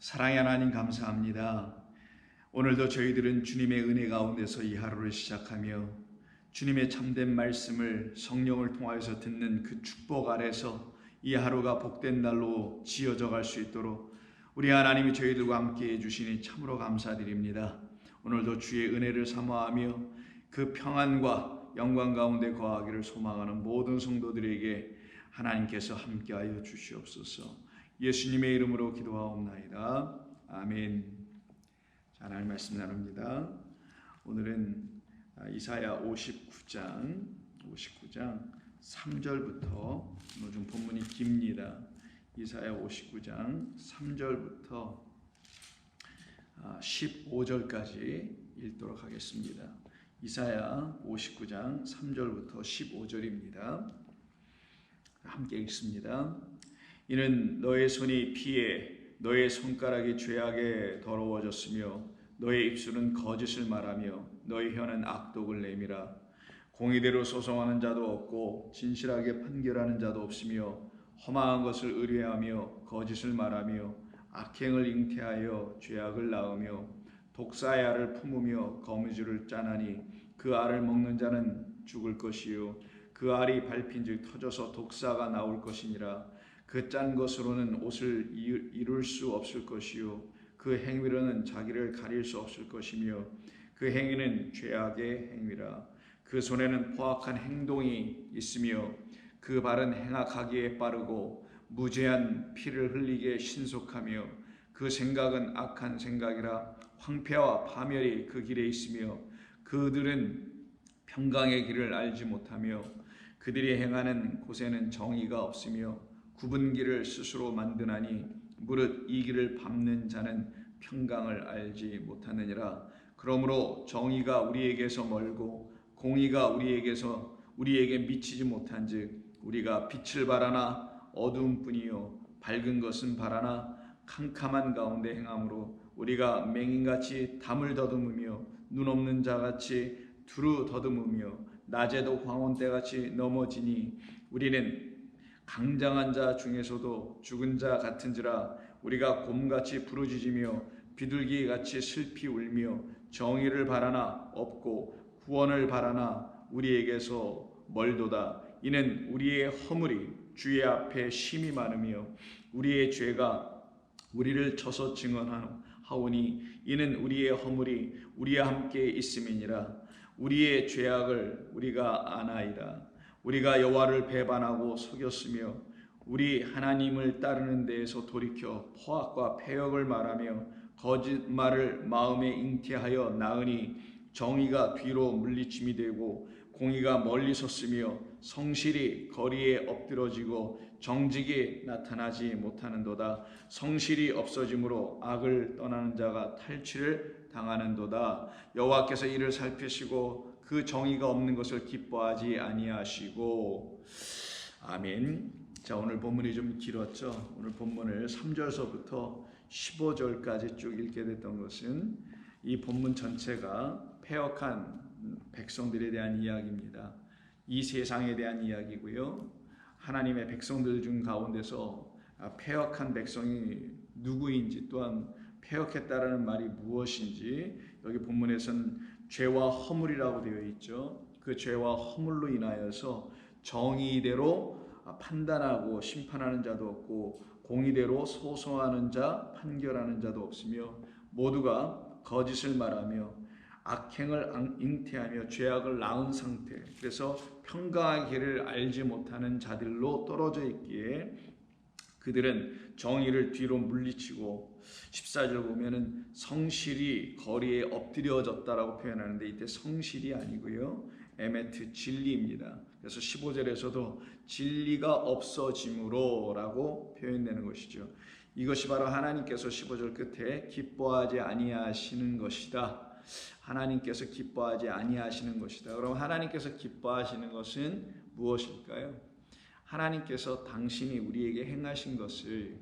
사랑의 하나님 감사합니다. 오늘도 저희들은 주님의 은혜 가운데서 이 하루를 시작하며 주님의 참된 말씀을 성령을 통하여서 듣는 그 축복 아래서 이 하루가 복된 날로 지어져 갈 수 있도록 우리 하나님이 저희들과 함께 해주시니 참으로 감사드립니다. 오늘도 주의 은혜를 사모하며 그 평안과 영광 가운데 거하기를 소망하는 모든 성도들에게 하나님께서 함께하여 주시옵소서. 예수님의 이름으로 기도하옵나이다. 아멘. 자, 하나님 말씀 나눕니다. 오늘은 이사야 59장 3절부터, 오늘 좀 본문이 깁니다. 이사야 59장 3절부터 15절까지 읽도록 하겠습니다. 이사야 59장 3절부터 15절입니다. 함께 읽습니다. 이는 너의 손이 피해 너의 손가락이 죄악에 더러워졌으며 너의 입술은 거짓을 말하며 너의 혀는 악독을 내밀어 공의대로 소송하는 자도 없고 진실하게 판결하는 자도 없으며 험한 것을 의뢰하며 거짓을 말하며 악행을 잉태하여 죄악을 낳으며 독사의 알을 품으며 거미줄을 짜나니 그 알을 먹는 자는 죽을 것이요 그 알이 밟힌즉 터져서 독사가 나올 것이니라. 그 짠 것으로는 옷을 이룰 수 없을 것이요 그 행위로는 자기를 가릴 수 없을 것이며 그 행위는 죄악의 행위라. 그 손에는 포악한 행동이 있으며 그 발은 행악하기에 빠르고 무죄한 피를 흘리기에 신속하며 그 생각은 악한 생각이라. 황폐와 파멸이 그 길에 있으며 그들은 평강의 길을 알지 못하며 그들이 행하는 곳에는 정의가 없으며 굽은 길을 스스로 만드나니 무릇 이 길을 밟는 자는 평강을 알지 못하느니라. 그러므로 정의가 우리에게서 멀고 공의가 우리에게 미치지 못한즉 우리가 빛을 바라나 어두움뿐이요 밝은 것은 바라나 캄캄한 가운데 행함으로 우리가 맹인같이 담을 더듬으며 눈 없는 자같이 두루 더듬으며 낮에도 황혼때같이 넘어지니 우리는 강장한 자 중에서도 죽은 자 같은지라. 우리가 곰같이 부르짖으며 비둘기같이 슬피 울며 정의를 바라나 없고 구원을 바라나 우리에게서 멀도다. 이는 우리의 허물이 주의 앞에 심히 많으며 우리의 죄가 우리를 쳐서 증언하오니 이는 우리의 허물이 우리와 함께 있음이니라. 우리의 죄악을 우리가 아나이다. 우리가 여호와를 배반하고 속였으며 우리 하나님을 따르는 데에서 돌이켜 포악과 패역을 말하며 거짓말을 마음에 잉태하여 낳으니 정의가 뒤로 물리침이 되고 공의가 멀리 섰으며 성실이 거리에 엎드러지고 정직이 나타나지 못하는도다. 성실이 없어짐으로 악을 떠나는 자가 탈취를 당하는도다. 여호와께서 이를 살피시고 그 정의가 없는 것을 기뻐하지 아니하시고. 아멘. 자, 오늘 본문이 좀 길었죠. 오늘 본문을 3절서부터 15절까지 쭉 읽게 됐던 것은 이 본문 전체가 패역한 백성들에 대한 이야기입니다. 이 세상에 대한 이야기고요. 하나님의 백성들 중 가운데서 패역한 백성이 누구인지, 또한 패역했다라는 말이 무엇인지 여기 본문에서는 죄와 허물이라고 되어 있죠. 그 죄와 허물로 인하여서 정의대로 판단하고 심판하는 자도 없고 공의대로 소송하는 자, 판결하는 자도 없으며 모두가 거짓을 말하며 악행을 잉태하며 죄악을 낳은 상태, 그래서 평강의 길을 알지 못하는 자들로 떨어져 있기에 그들은 정의를 뒤로 물리치고 14절 보면은 성실이 거리에 엎드려졌다라고 표현하는데 이때 성실이 아니고요. 에메트 진리입니다. 그래서 15절에서도 진리가 없어짐으로 라고 표현되는 것이죠. 이것이 바로 하나님께서 15절 끝에 기뻐하지 아니하시는 것이다. 하나님께서 기뻐하지 아니하시는 것이다. 그럼 하나님께서 기뻐하시는 것은 무엇일까요? 하나님께서 당신이 우리에게 행하신 것을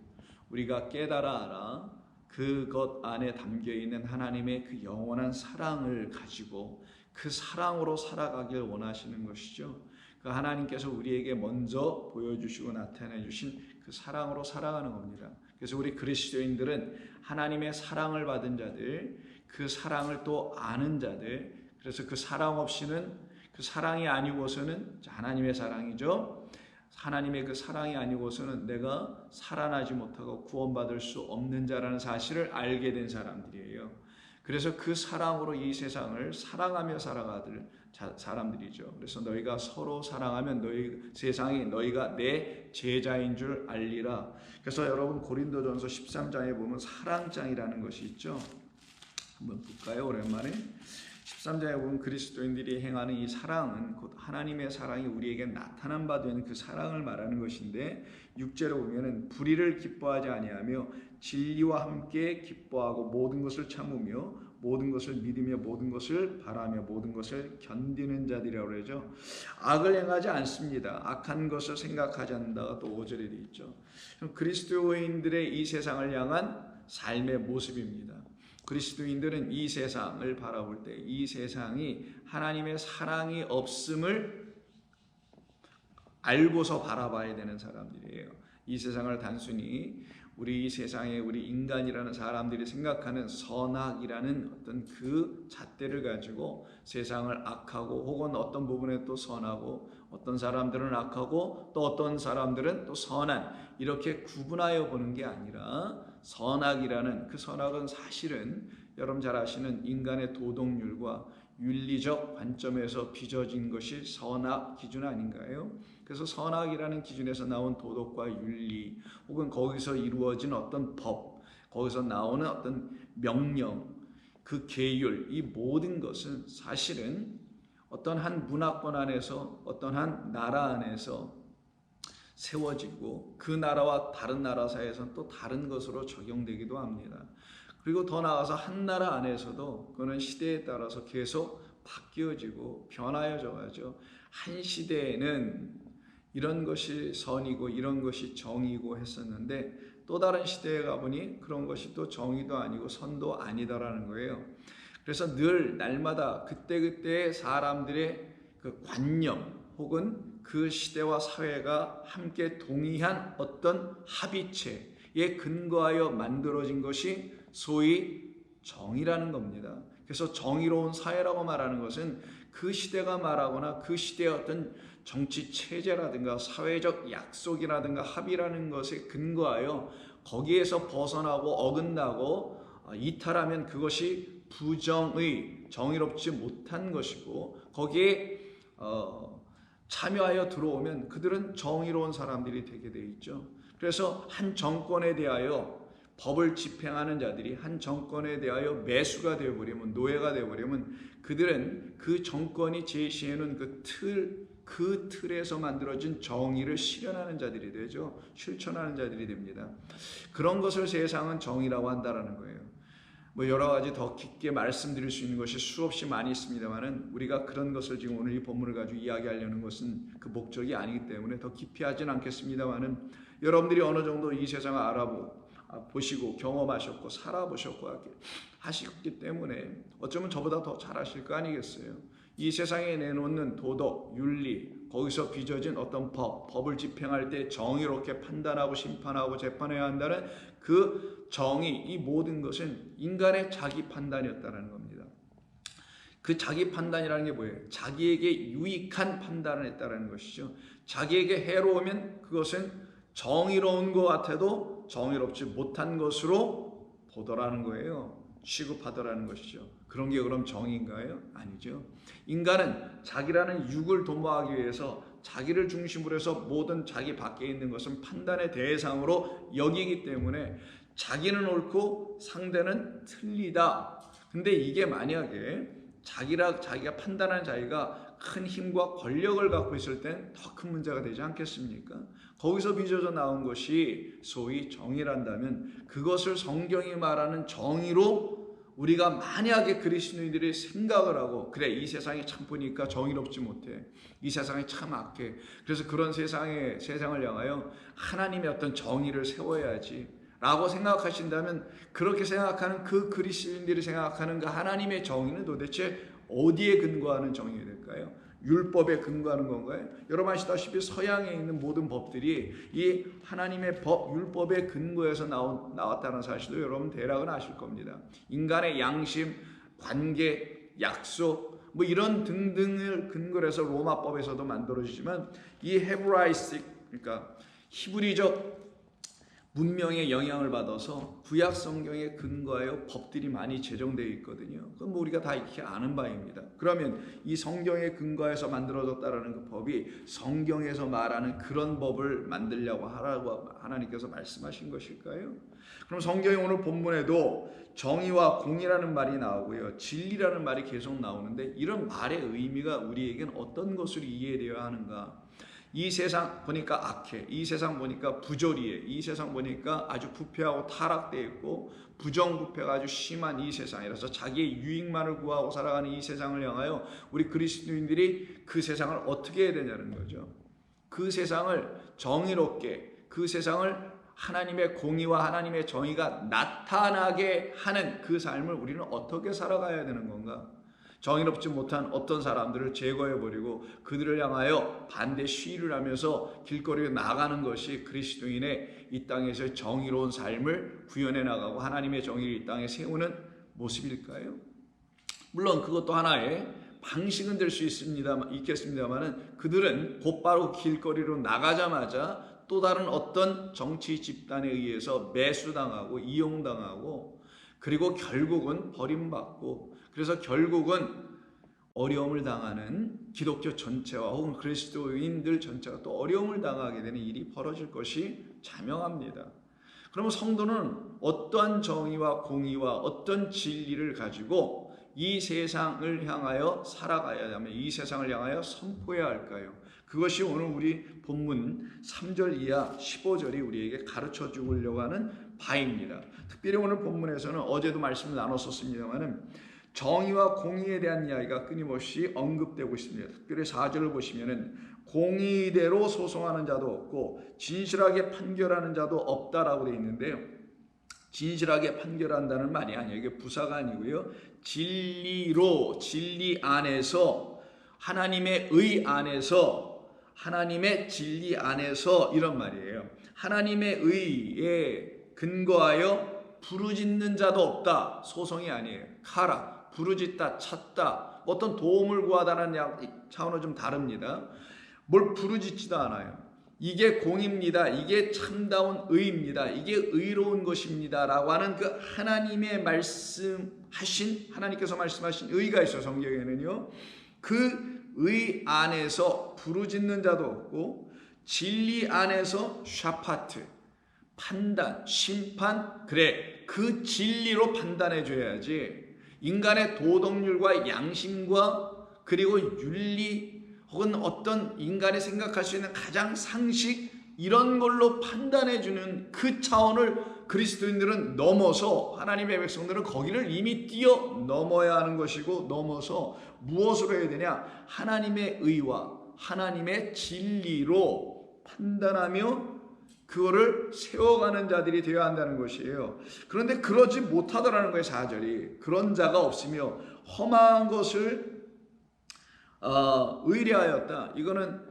우리가 깨달아 알아 그것 안에 담겨있는 하나님의 그 영원한 사랑을 가지고 그 사랑으로 살아가길 원하시는 것이죠. 그 하나님께서 우리에게 먼저 보여주시고 나타내 주신 그 사랑으로 살아가는 겁니다. 그래서 우리 그리스도인들은 하나님의 사랑을 받은 자들, 그 사랑을 또 아는 자들, 그래서 그 사랑 없이는, 그 사랑이 아니고서는, 하나님의 사랑이죠. 하나님의 그 사랑이 아니고서는 내가 살아나지 못하고 구원받을 수 없는 자라는 사실을 알게 된 사람들이에요. 그래서 그 사랑으로 이 세상을 사랑하며 살아가는 사람들이죠. 그래서 너희가 서로 사랑하면 세상이 너희가 내 제자인 줄 알리라. 그래서 여러분 고린도전서 13장에 보면 사랑장이라는 것이 있죠. 한번 볼까요? 오랜만에 13장에 보면 그리스도인들이 행하는 이 사랑은 곧 하나님의 사랑이 우리에게 나타난 바 된 그 사랑을 말하는 것인데 6절에 보면은 불의를 기뻐하지 아니하며 진리와 함께 기뻐하고 모든 것을 참으며 모든 것을 믿으며 모든 것을 바라며 모든 것을 견디는 자들이라고 그러죠. 악을 행하지 않습니다. 악한 것을 생각하지 않는다가 또 5절에 되어 있죠. 그리스도인들의 이 세상을 향한 삶의 모습입니다. 그리스도인들은 이 세상을 바라볼 때 이 세상이 하나님의 사랑이 없음을 알고서 바라봐야 되는 사람들이에요. 이 세상을 단순히 우리 이 세상에 우리 인간이라는 사람들이 생각하는 선악이라는 어떤 그 잣대를 가지고 세상을 악하고 혹은 어떤 부분에 또 선하고 어떤 사람들은 악하고 또 어떤 사람들은 또 선한 이렇게 구분하여 보는 게 아니라 선악이라는 그 선악은 사실은 여러분 잘 아시는 인간의 도덕률과 윤리적 관점에서 빚어진 것이 선악 기준 아닌가요? 그래서 선악이라는 기준에서 나온 도덕과 윤리 혹은 거기서 이루어진 어떤 법, 거기서 나오는 어떤 명령, 그 계율, 이 모든 것은 사실은 어떤 한 문화권 안에서 어떤 한 나라 안에서 세워지고 그 나라와 다른 나라 사이에서는 또 다른 것으로 적용되기도 합니다. 그리고 더 나아가서 한 나라 안에서도 그는 시대에 따라서 계속 바뀌어지고 변화해져 가죠. 한 시대에는 이런 것이 선이고 이런 것이 정의고 했었는데 또 다른 시대에 가보니 그런 것이 또 정의도 아니고 선도 아니다라는 거예요. 그래서 늘 날마다 그때그때의 사람들의 그 관념 혹은 그 시대와 사회가 함께 동의한 어떤 합의체에 근거하여 만들어진 것이 소위 정의라는 겁니다. 그래서 정의로운 사회라고 말하는 것은 그 시대가 말하거나 그 시대의 어떤 정치 체제라든가 사회적 약속이라든가 합의라는 것에 근거하여 거기에서 벗어나고 어긋나고 이탈하면 그것이 부정의, 정의롭지 못한 것이고 거기에 참여하여 들어오면 그들은 정의로운 사람들이 되게 되어 있죠. 그래서 한 정권에 대하여 법을 집행하는 자들이 한 정권에 대하여 매수가 되어버리면 노예가 되어버리면 그들은 그 정권이 제시해놓은 그 틀에서 만들어진 정의를 실현하는 자들이 되죠. 실천하는 자들이 됩니다. 그런 것을 세상은 정의라고 한다는 거예요. 뭐 여러 가지 더 깊게 말씀드릴 수 있는 것이 수없이 많이 있습니다만은 우리가 그런 것을 지금 오늘 이 본문을 가지고 이야기하려는 것은 그 목적이 아니기 때문에 더 깊이 하진 않겠습니다만은 여러분들이 어느 정도 이 세상을 보시고 경험하셨고 살아보셨고 하셨기 때문에 어쩌면 저보다 더 잘하실 거 아니겠어요. 이 세상에 내놓는 도덕, 윤리, 거기서 빚어진 어떤 법을 집행할 때 정의롭게 판단하고 심판하고 재판해야 한다는 그 정의, 이 모든 것은 인간의 자기 판단이었다는 겁니다. 그 자기 판단이라는 게 뭐예요? 자기에게 유익한 판단을 했다는 것이죠. 자기에게 해로우면 그것은 정의로운 것 같아도 정의롭지 못한 것으로 보더라는 거예요. 취급하더라는 것이죠. 그런 게 그럼 정의인가요? 아니죠. 인간은 자기라는 육을 도모하기 위해서 자기를 중심으로 해서 모든 자기 밖에 있는 것은 판단의 대상으로 여기기 때문에 자기는 옳고 상대는 틀리다. 근데 이게 만약에 자기가 판단하는 자기가 큰 힘과 권력을 갖고 있을 땐 더 큰 문제가 되지 않겠습니까? 거기서 빚어져 나온 것이 소위 정의란다면 그것을 성경이 말하는 정의로 우리가 만약에 그리스도인들이 생각을 하고 그래 이 세상이 참 보니까 정의롭지 못해 이 세상이 참 악해 그래서 그런 세상을 향하여 하나님의 어떤 정의를 세워야지 라고 생각하신다면 그렇게 생각하는 그 그리스도인들이 생각하는 그 하나님의 정의는 도대체 어디에 근거하는 정의가 될까요? 율법에 근거하는 건가요? 여러분 아시다시피 서양에 있는 모든 법들이 이 하나님의 법, 율법에 근거해서 나왔다는 사실도 여러분 대략은 아실 겁니다. 인간의 양심, 관계, 약속 뭐 이런 등등을 근거로 해서 로마법에서도 만들어지지만 이 헤브라이스틱, 그러니까 히브리적 문명의 영향을 받아서 구약 성경에 근거하여 법들이 많이 제정되어 있거든요. 그건 뭐 우리가 다 이렇게 아는 바입니다. 그러면 이 성경에 근거해서 만들어졌다라는 그 법이 성경에서 말하는 그런 법을 만들려고 하라고 하나님께서 말씀하신 것일까요? 그럼 성경의 오늘 본문에도 정의와 공의라는 말이 나오고요, 진리라는 말이 계속 나오는데 이런 말의 의미가 우리에겐 어떤 것으로 이해되어야 하는가? 이 세상 보니까 악해, 이 세상 보니까 부조리해, 이 세상 보니까 아주 부패하고 타락되어 있고 부정부패가 아주 심한 이 세상이라서 자기의 유익만을 구하고 살아가는 이 세상을 향하여 우리 그리스도인들이 그 세상을 어떻게 해야 되냐는 거죠. 그 세상을 정의롭게, 그 세상을 하나님의 공의와 하나님의 정의가 나타나게 하는 그 삶을 우리는 어떻게 살아가야 되는 건가? 정의롭지 못한 어떤 사람들을 제거해버리고 그들을 향하여 반대 시위를 하면서 길거리에 나가는 것이 그리스도인의 이 땅에서 정의로운 삶을 구현해 나가고 하나님의 정의를 이 땅에 세우는 모습일까요? 물론 그것도 하나의 방식은 될 수 있겠습니다만 그들은 곧바로 길거리로 나가자마자 또 다른 어떤 정치 집단에 의해서 매수당하고 이용당하고 그리고 결국은 버림받고 그래서 결국은 어려움을 당하는 기독교 전체와 혹은 그리스도인들 전체가 또 어려움을 당하게 되는 일이 벌어질 것이 자명합니다. 그러면 성도는 어떠한 정의와 공의와 어떤 진리를 가지고 이 세상을 향하여 살아가야 하며 이 세상을 향하여 선포해야 할까요? 그것이 오늘 우리 본문 3절 이하 15절이 우리에게 가르쳐 주려고 하는 바입니다. 특별히 오늘 본문에서는 어제도 말씀을 나눴었습니다만 정의와 공의에 대한 이야기가 끊임없이 언급되고 있습니다. 특별히 4절을 보시면은 공의대로 소송하는 자도 없고 진실하게 판결하는 자도 없다라고 되어 있는데요. 진실하게 판결한다는 말이 아니에요. 이게 부사가 아니고요. 진리로, 진리 안에서, 하나님의 의 안에서, 하나님의 진리 안에서 이런 말이에요. 하나님의 의에 근거하여 부르짖는 자도 없다. 소송이 아니에요. 카라. 부르짖다, 찾다, 어떤 도움을 구하다는 차원은 좀 다릅니다. 뭘 부르짖지도 않아요. 이게 공입니다. 이게 참다운 의입니다. 이게 의로운 것입니다. 라고 하는 그 하나님의 하나님께서 말씀하신 의가 있어요. 성경에는요. 그 의 안에서 부르짖는 자도 없고 진리 안에서 샤파트, 판단, 심판, 그래 그 진리로 판단해 줘야지 인간의 도덕률과 양심과 그리고 윤리 혹은 어떤 인간이 생각할 수 있는 가장 상식 이런 걸로 판단해주는 그 차원을 그리스도인들은 넘어서 하나님의 백성들은 거기를 이미 뛰어넘어야 하는 것이고 넘어서 무엇으로 해야 되냐? 하나님의 의와 하나님의 진리로 판단하며 그거를 세워가는 자들이 되어야 한다는 것이에요. 그런데 그러지 못하더라는 거예요. 4절이. 그런 자가 없으며 험한 것을 의뢰하였다. 이거는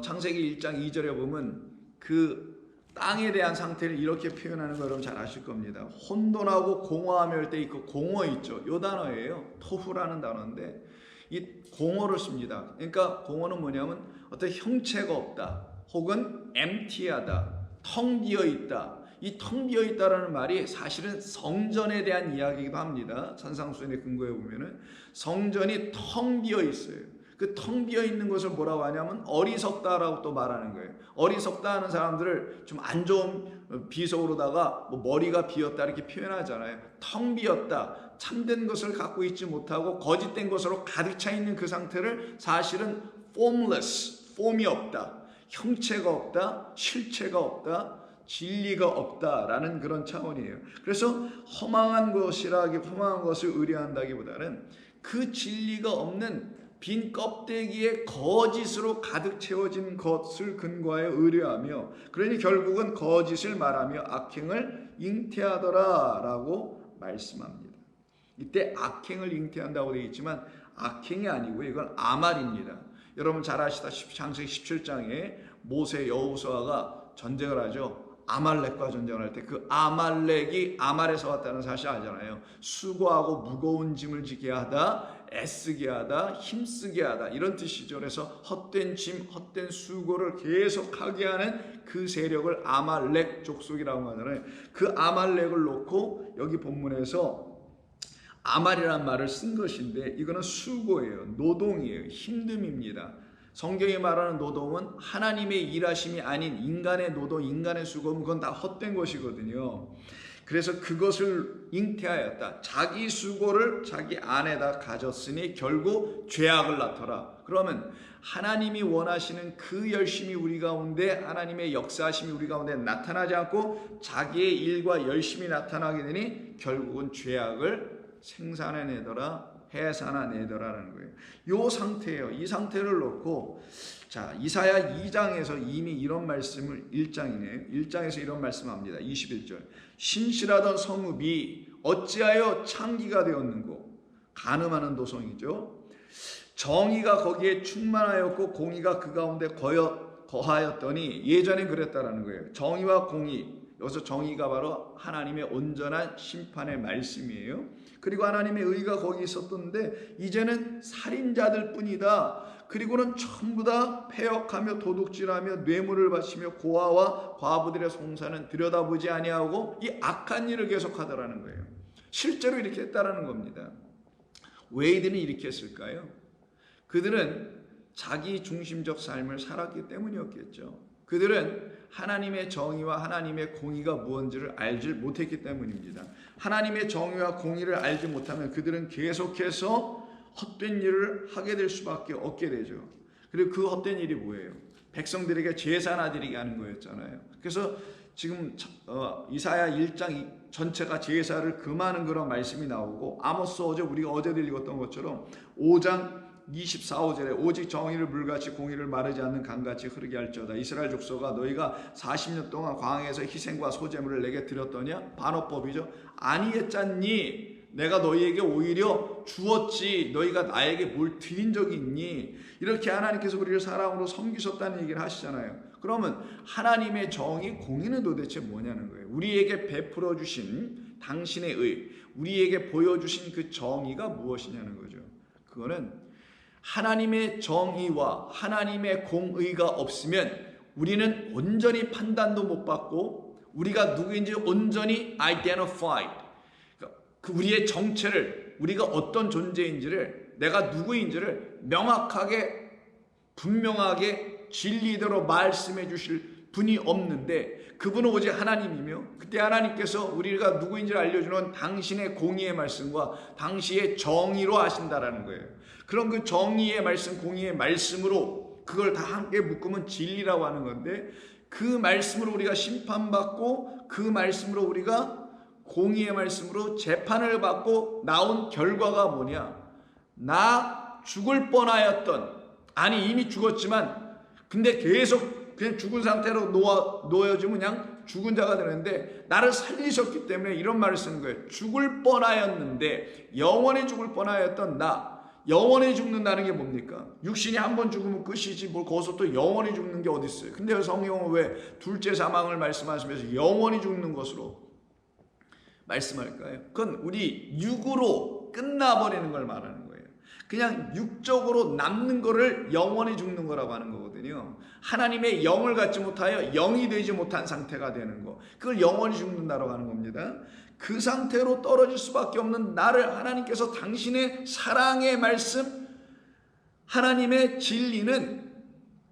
창세기 1장 2절에 보면 그 땅에 대한 상태를 이렇게 표현하는 거 여러분 잘 아실 겁니다. 혼돈하고 공허함이 할 때 그 공허 있죠. 이 단어예요. 토후라는 단어인데 이 공허를 씁니다. 그러니까 공허는 뭐냐면 어떤 형체가 없다. 혹은 empty하다. 텅 비어 있다. 이 텅 비어 있다라는 말이 사실은 성전에 대한 이야기이기도 합니다. 산상수훈의 근거에 보면은 성전이 텅 비어 있어요. 그 텅 비어 있는 것을 뭐라고 하냐면 어리석다라고 또 말하는 거예요. 어리석다 하는 사람들을 좀 안 좋은 비속어로다가 뭐 머리가 비었다 이렇게 표현하잖아요. 텅 비었다. 참된 것을 갖고 있지 못하고 거짓된 것으로 가득 차 있는 그 상태를 사실은 formless, 폼이 없다. 형체가 없다, 실체가 없다, 진리가 없다라는 그런 차원이에요. 그래서 허망한 것을 의뢰한다기보다는 그 진리가 없는 빈 껍데기에 거짓으로 가득 채워진 것을 근거하여 의뢰하며 그러니 결국은 거짓을 말하며 악행을 잉태하더라라고 말씀합니다. 이때 악행을 잉태한다고 되어 있지만 악행이 아니고요. 이건 아말입니다. 여러분 잘 아시다시피 창세기 17장에 모세 여호수아가 전쟁을 하죠. 아말렉과 전쟁을 할 때 그 아말렉이 아말에서 왔다는 사실 알잖아요. 수고하고 무거운 짐을 지게 하다, 애쓰게 하다, 힘쓰게 하다 이런 뜻이죠. 그래서 헛된 짐, 헛된 수고를 계속 하게 하는 그 세력을 아말렉 족속이라고 하잖아요. 그 아말렉을 놓고 여기 본문에서 아말이라는 말을 쓴 것인데 이거는 수고예요. 노동이에요. 힘듦입니다. 성경이 말하는 노동은 하나님의 일하심이 아닌 인간의 노동, 인간의 수고는 그건 다 헛된 것이거든요. 그래서 그것을 잉태하였다. 자기 수고를 자기 안에다 가졌으니 결국 죄악을 낳더라. 그러면 하나님이 원하시는 그 열심이 우리 가운데, 하나님의 역사하심이 우리 가운데 나타나지 않고 자기의 일과 열심이 나타나게 되니 결국은 죄악을 생산해내더라, 해산해내더라라는 거예요. 이 상태예요. 이 상태를 놓고 자 이사야 2장에서 이미 이런 말씀을 1장이네요. 1장에서 이런 말씀합니다. 21절 신실하던 성읍이 어찌하여 창기가 되었는고. 간음하는 도성이죠. 정의가 거기에 충만하였고 공의가 그 가운데 거하였더니 예전에 그랬다라는 거예요. 정의와 공의, 여기서 정의가 바로 하나님의 온전한 심판의 말씀이에요. 그리고 하나님의 의가 거기 있었던데 이제는 살인자들 뿐이다. 그리고는 전부 다 패역하며 도둑질하며 뇌물을 바치며 고아와 과부들의 송사는 들여다보지 아니하고 이 악한 일을 계속하더라는 거예요. 실제로 이렇게 했다라는 겁니다. 왜 이들은 이렇게 했을까요? 그들은 자기 중심적 삶을 살았기 때문이었겠죠. 그들은 하나님의 정의와 하나님의 공의가 무엇인지를 알지 못했기 때문입니다. 하나님의 정의와 공의를 알지 못하면 그들은 계속해서 헛된 일을 하게 될 수밖에 없게 되죠. 그리고 그 헛된 일이 뭐예요? 백성들에게 제사나 드리게 하는 거였잖아요. 그래서 지금 이사야 1장 전체가 제사를 금하는 그런 말씀이 나오고 아모스 우리가 어제도 읽었던 것처럼 5장 24, 5절에 오직 정의를 물같이 공의를 마르지 않는 강같이 흐르게 할지어다. 이스라엘 족속아 너희가 40년 동안 광야에서 희생과 소제물을 내게 드렸더냐? 반어법이죠. 아니했잖니. 내가 너희에게 오히려 주었지. 너희가 나에게 뭘 드린 적이 있니? 이렇게 하나님께서 우리를 사랑으로 섬기셨다는 얘기를 하시잖아요. 그러면 하나님의 정의, 공의는 도대체 뭐냐는 거예요. 우리에게 베풀어 주신 당신의 의, 우리에게 보여주신 그 정의가 무엇이냐는 거죠. 그거는 하나님의 정의와 하나님의 공의가 없으면 우리는 온전히 판단도 못 받고 우리가 누구인지 온전히 identified, 그 우리의 정체를, 우리가 어떤 존재인지를, 내가 누구인지를 명확하게 분명하게 진리대로 말씀해 주실 분이 없는데 그분은 오직 하나님이며 그때 하나님께서 우리가 누구인지를 알려주는 당신의 공의의 말씀과 당시의 정의로 하신다라는 거예요. 그럼 그 정의의 말씀, 공의의 말씀으로 그걸 다 함께 묶으면 진리라고 하는 건데 그 말씀으로 우리가 심판받고 그 말씀으로 우리가 공의의 말씀으로 재판을 받고 나온 결과가 뭐냐? 나 죽을 뻔하였던, 아니 이미 죽었지만 근데 계속 그냥 죽은 상태로 놓여지면 그냥 죽은 자가 되는데 나를 살리셨기 때문에 이런 말을 쓰는 거예요. 죽을 뻔하였는데 영원히 죽을 뻔하였던 나. 영원히 죽는다는 게 뭡니까? 육신이 한 번 죽으면 끝이지 뭘 거기서 또 영원히 죽는 게 어디 있어요? 근데 성경은 왜 둘째 사망을 말씀하시면서 영원히 죽는 것으로 말씀할까요? 그건 우리 육으로 끝나버리는 걸 말하는 거예요. 그냥 육적으로 남는 거를 영원히 죽는 거라고 하는 거거든요. 하나님의 영을 갖지 못하여 영이 되지 못한 상태가 되는 거, 그걸 영원히 죽는다라고 하는 겁니다. 그 상태로 떨어질 수밖에 없는 나를 하나님께서 당신의 사랑의 말씀, 하나님의 진리는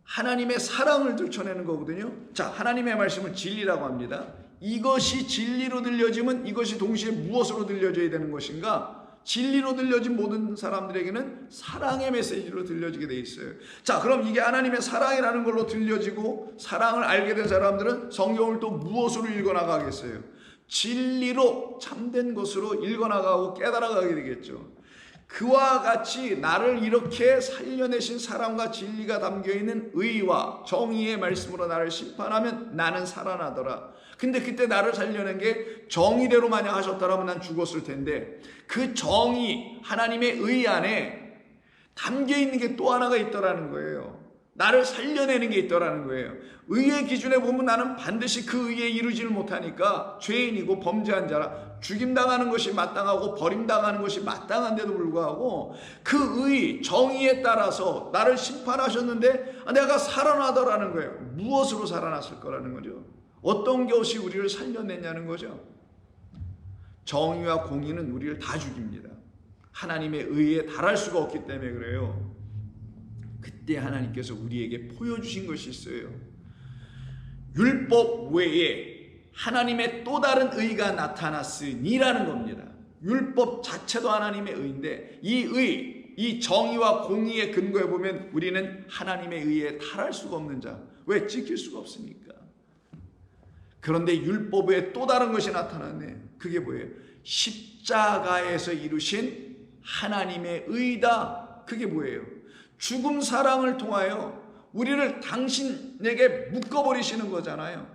하나님의 사랑을 들춰내는 거거든요. 자, 하나님의 말씀은 진리라고 합니다. 이것이 진리로 들려지면 이것이 동시에 무엇으로 들려져야 되는 것인가? 진리로 들려진 모든 사람들에게는 사랑의 메시지로 들려지게 돼 있어요. 자, 그럼 이게 하나님의 사랑이라는 걸로 들려지고 사랑을 알게 된 사람들은 성경을 또 무엇으로 읽어나가겠어요? 진리로, 참된 것으로 읽어나가고 깨달아가게 되겠죠. 그와 같이 나를 이렇게 살려내신 사랑과 진리가 담겨있는 의와 정의의 말씀으로 나를 심판하면 나는 살아나더라. 근데 그때 나를 살려낸 게 정의대로 만약 하셨더라면 난 죽었을 텐데 그 정의, 하나님의 의 안에 담겨있는 게 또 하나가 있더라는 거예요. 나를 살려내는 게 있더라는 거예요. 의의 기준에 보면 나는 반드시 그 의에 이루지를 못하니까 죄인이고 범죄한 자라, 죽임당하는 것이 마땅하고 버림당하는 것이 마땅한데도 불구하고 그 의, 정의에 따라서 나를 심판하셨는데 내가 살아나더라는 거예요. 무엇으로 살아났을 거라는 거죠? 어떤 것이 우리를 살려냈냐는 거죠. 정의와 공의는 우리를 다 죽입니다. 하나님의 의에 달할 수가 없기 때문에 그래요. 그때 하나님께서 우리에게 보여주신 것이 있어요. 율법 외에 하나님의 또 다른 의가 나타났으니라는 겁니다. 율법 자체도 하나님의 의인데 이 의, 이 정의와 공의의 근거에 보면 우리는 하나님의 의에 달할 수가 없는 자. 왜? 지킬 수가 없으니까. 그런데 율법 외에 또 다른 것이 나타났네. 그게 뭐예요? 십자가에서 이루신 하나님의 의다. 그게 뭐예요? 죽음 사랑을 통하여 우리를 당신에게 묶어버리시는 거잖아요.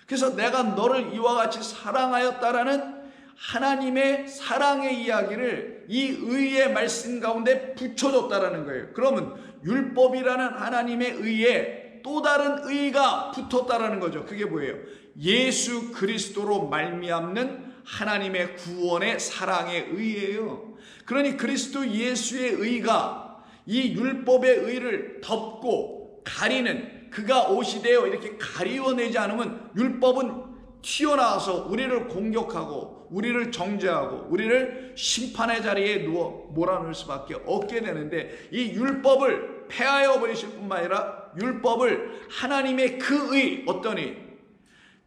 그래서 내가 너를 이와 같이 사랑하였다라는 하나님의 사랑의 이야기를 이 의의 말씀 가운데 붙여줬다라는 거예요. 그러면 율법이라는 하나님의 의에 또 다른 의가 붙었다라는 거죠. 그게 뭐예요? 예수 그리스도로 말미암는 하나님의 구원의 사랑의 의예요. 그러니 그리스도 예수의 의가 이 율법의 의를 덮고 가리는, 그가 옷이 되어 이렇게 가리워내지 않으면 율법은 튀어나와서 우리를 공격하고 우리를 정죄하고 우리를 심판의 자리에 누워 몰아넣을 수밖에 없게 되는데, 이 율법을 폐하여 버리실 뿐만 아니라 율법을 하나님의 그 의, 어떤 의?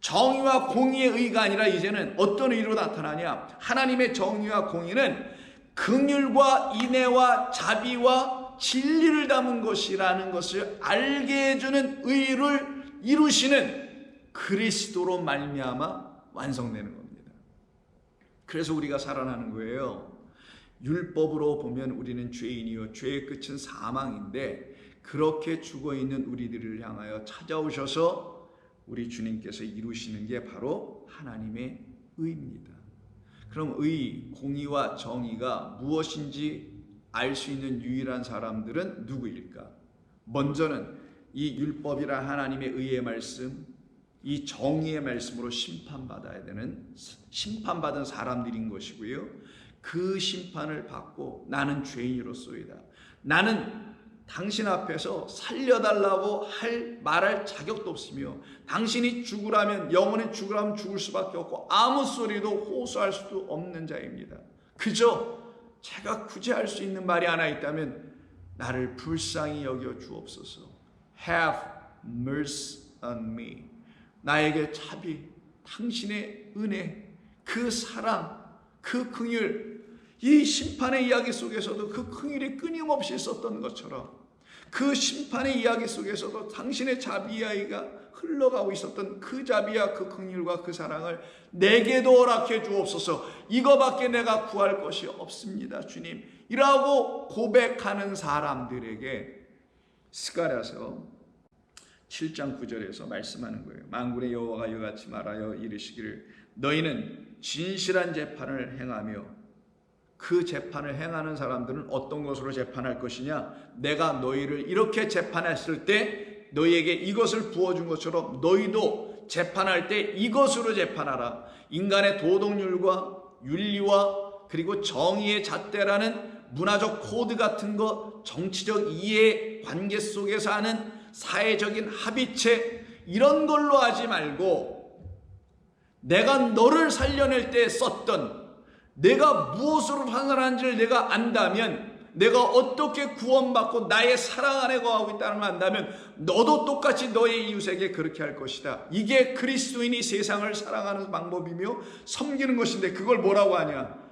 정의와 공의의 의가 아니라 이제는 어떤 의로 나타나냐? 하나님의 정의와 공의는 긍휼과 인애와 자비와 진리를 담은 것이라는 것을 알게 해주는 의를 이루시는 그리스도로 말미암아 완성되는 겁니다. 그래서 우리가 살아나는 거예요. 율법으로 보면 우리는 죄인이요 죄의 끝은 사망인데, 그렇게 죽어있는 우리들을 향하여 찾아오셔서 우리 주님께서 이루시는 게 바로 하나님의 의입니다. 그럼 의, 공의와 정의가 무엇인지 알 수 있는 유일한 사람들은 누구일까? 먼저는 이 율법이란 하나님의 의의 말씀, 이 정의의 말씀으로 심판받아야 되는, 심판받은 사람들인 것이고요. 그 심판을 받고 나는 죄인으로소이다, 나는 당신 앞에서 살려달라고 말할 자격도 없으며, 당신이 죽으라면, 영원히 죽으라면 죽을 수밖에 없고 아무 소리도 호소할 수도 없는 자입니다. 그저 제가 굳이 할 수 있는 말이 하나 있다면, 나를 불쌍히 여겨 주옵소서. Have mercy on me. 나에게 자비, 당신의 은혜, 그 사랑, 그 긍휼, 이 심판의 이야기 속에서도 그 긍휼이 끊임없이 있었던 것처럼 그 심판의 이야기 속에서도 당신의 자비아이가 흘러가고 있었던 그 자비와 그 긍휼과 그 사랑을 내게도 허락해 주옵소서. 이거밖에 내가 구할 것이 없습니다, 주님. 이라고 고백하는 사람들에게 스가랴서 7장 9절에서 말씀하는 거예요. 만군의 여호와가 이같이 말하여 이르시기를, 너희는 진실한 재판을 행하며, 그 재판을 행하는 사람들은 어떤 것으로 재판할 것이냐? 내가 너희를 이렇게 재판했을 때 너희에게 이것을 부어준 것처럼 너희도 재판할 때 이것으로 재판하라. 인간의 도덕률과 윤리와 그리고 정의의 잣대라는 문화적 코드 같은 것, 정치적 이해 관계 속에서 하는 사회적인 합의체, 이런 걸로 하지 말고 내가 너를 살려낼 때 썼던, 내가 무엇으로 판단하는지를 내가 안다면, 내가 어떻게 구원받고 나의 사랑 안에 거하고 있다는 걸 안다면 너도 똑같이 너의 이웃에게 그렇게 할 것이다. 이게 그리스도인이 세상을 사랑하는 방법이며 섬기는 것인데, 그걸 뭐라고 하냐?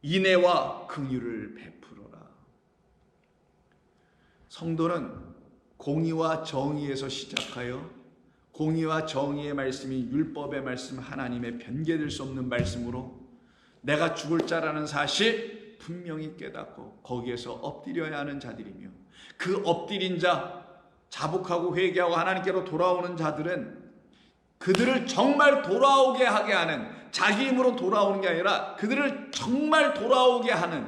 인애와 긍휼을 베풀어라. 성도는 공의와 정의에서 시작하여 공의와 정의의 말씀이 율법의 말씀, 하나님의 변개될 수 없는 말씀으로 내가 죽을 자라는 사실 분명히 깨닫고 거기에서 엎드려야 하는 자들이며, 그 엎드린 자, 자복하고 회개하고 하나님께로 돌아오는 자들은 그들을 정말 돌아오게 하게 하는, 자기 힘으로 돌아오는 게 아니라 그들을 정말 돌아오게 하는,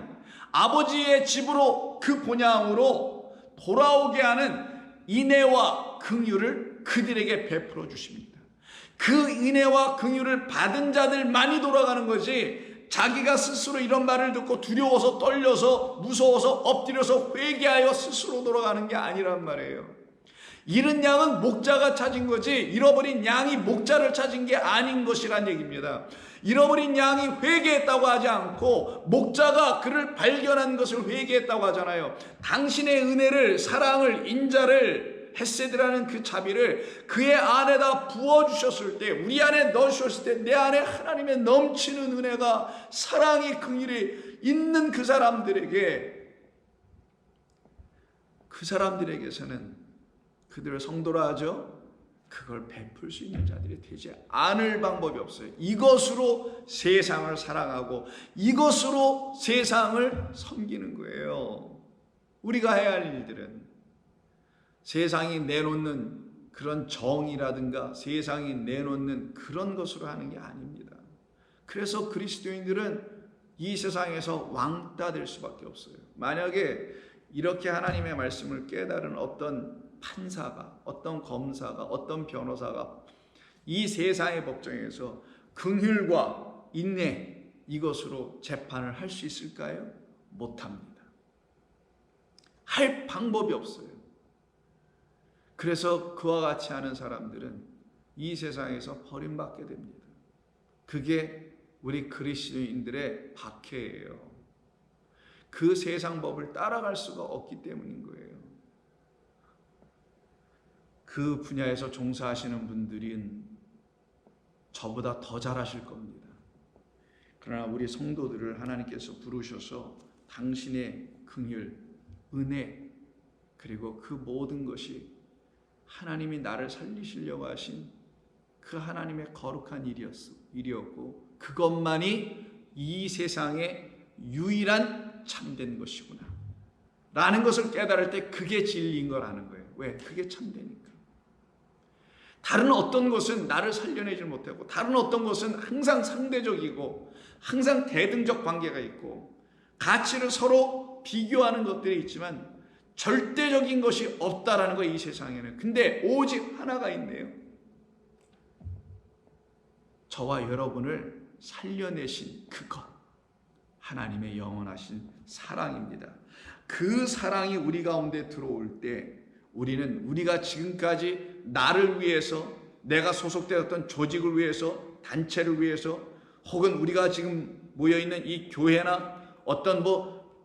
아버지의 집으로 그 본향으로 돌아오게 하는 인애와 긍휼을 그들에게 베풀어 주십니다. 그 인애와 긍휼을 받은 자들만이 돌아가는 것이 자기가 스스로 이런 말을 듣고 두려워서 떨려서 무서워서 엎드려서 회개하여 스스로 돌아가는 게 아니란 말이에요. 잃은 양은 목자가 찾은 거지 잃어버린 양이 목자를 찾은 게 아닌 것이란 얘기입니다. 잃어버린 양이 회개했다고 하지 않고 목자가 그를 발견한 것을 회개했다고 하잖아요. 당신의 은혜를, 사랑을, 인자를, 헤세드라는 그 자비를 그의 안에다 부어주셨을 때, 우리 안에 넣으셨을 때 내 안에 하나님의 넘치는 은혜가, 사랑이, 긍휼이 있는 그 사람들에게서는 그들을 성도라 하죠. 그걸 베풀 수 있는 자들이 되지 않을 방법이 없어요. 이것으로 세상을 사랑하고 이것으로 세상을 섬기는 거예요. 우리가 해야 할 일들은 세상이 내놓는 그런 정의라든가 세상이 내놓는 그런 것으로 하는 게 아닙니다. 그래서 그리스도인들은 이 세상에서 왕따 될 수밖에 없어요. 만약에 이렇게 하나님의 말씀을 깨달은 어떤 판사가, 어떤 검사가, 어떤 변호사가 이 세상의 법정에서 긍휼과 인내 이것으로 재판을 할 수 있을까요? 못합니다. 할 방법이 없어요. 그래서 그와 같이 하는 사람들은 이 세상에서 버림받게 됩니다. 그게 우리 그리스도인들의 박해예요. 그 세상 법을 따라갈 수가 없기 때문인 거예요. 그 분야에서 종사하시는 분들은 저보다 더 잘하실 겁니다. 그러나 우리 성도들을 하나님께서 부르셔서 당신의 긍휼, 은혜, 그리고 그 모든 것이 하나님이 나를 살리시려고 하신 그 하나님의 거룩한 일이었고 그것만이 이 세상의 유일한 참된 것이구나 라는 것을 깨달을 때 그게 진리인 걸 아는 거예요. 왜? 그게 참되니까. 다른 어떤 것은 나를 살려내지 못하고 다른 어떤 것은 항상 상대적이고 항상 대등적 관계가 있고 가치를 서로 비교하는 것들이 있지만 절대적인 것이 없다라는 거예요. 이 세상에는. 근데 오직 하나가 있네요. 저와 여러분을 살려내신 그것, 하나님의 영원하신 사랑입니다. 그 사랑이 우리 가운데 들어올 때 우리는 우리가 지금까지 나를 위해서, 내가 소속되었던 조직을 위해서, 단체를 위해서, 혹은 우리가 지금 모여있는 이 교회나 어떤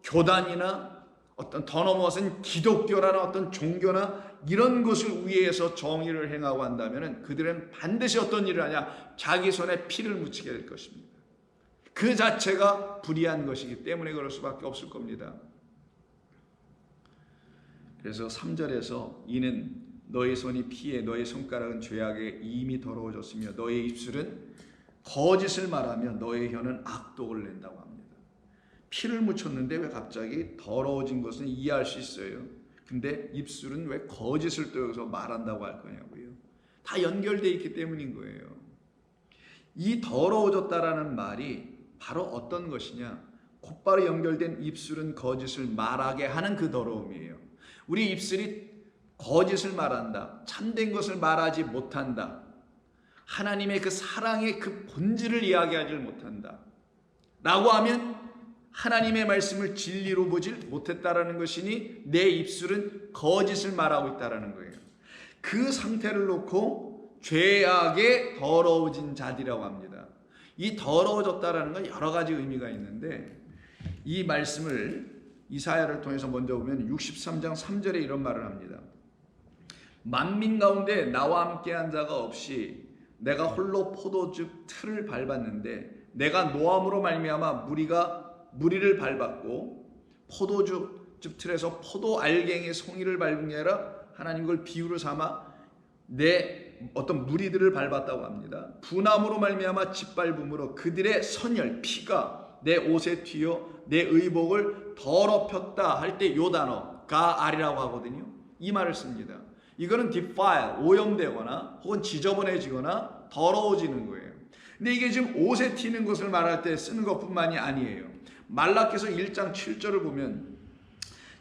교단이나 어떤 더 넘어서는 기독교라는 어떤 종교나 이런 것을 위해서 정의를 행하고 한다면 그들은 반드시 어떤 일을 하냐? 자기 손에 피를 묻히게 될 것입니다. 그 자체가 불의한 것이기 때문에 그럴 수밖에 없을 겁니다. 그래서 3절에서 이는 너의 손이 피에 너의 손가락은 죄악에 이미 더러워졌으며 너의 입술은 거짓을 말하며 너의 혀는 악독을 낸다고 합니다. 피를 묻혔는데 왜 갑자기 더러워진 것은 이해할 수 있어요. 근데 입술은 왜 거짓을 또 여기서 말한다고 할 거냐고요. 다 연결되어 있기 때문인 거예요. 이 더러워졌다라는 말이 바로 어떤 것이냐? 곧바로 연결된 입술은 거짓을 말하게 하는 그 더러움이에요. 우리 입술이 거짓을 말한다, 참된 것을 말하지 못한다, 하나님의 그 사랑의 그 본질을 이야기하지 못한다 라고 하면 하나님의 말씀을 진리로 보질 못했다라는 것이니 내 입술은 거짓을 말하고 있다라는 거예요. 그 상태를 놓고 죄악에 더러워진 자들이라고 합니다. 이 더러워졌다라는 건 여러 가지 의미가 있는데 이 말씀을 이사야를 통해서 먼저 보면 63장 3절에 이런 말을 합니다. 만민 가운데 나와 함께한 자가 없이 내가 홀로 포도즙 틀을 밟았는데 내가 노함으로 말미암아 무리를 밟았고 포도즙 틀에서 포도 알갱이 송이를 밟은 게 아니라 하나님 그걸 비유로 삼아 내 어떤 무리들을 밟았다고 합니다. 분함으로 말미암아 짓밟음으로 그들의 선열 피가 내 옷에 튀어 내 의복을 더럽혔다 할 때 요 단어 가알이라고 하거든요. 이 말을 씁니다. 이거는 defile, 오염되거나 혹은 지저분해지거나 더러워지는 거예요. 근데 이게 지금 옷에 튀는 것을 말할 때 쓰는 것뿐만이 아니에요. 말라기서 1장 7절을 보면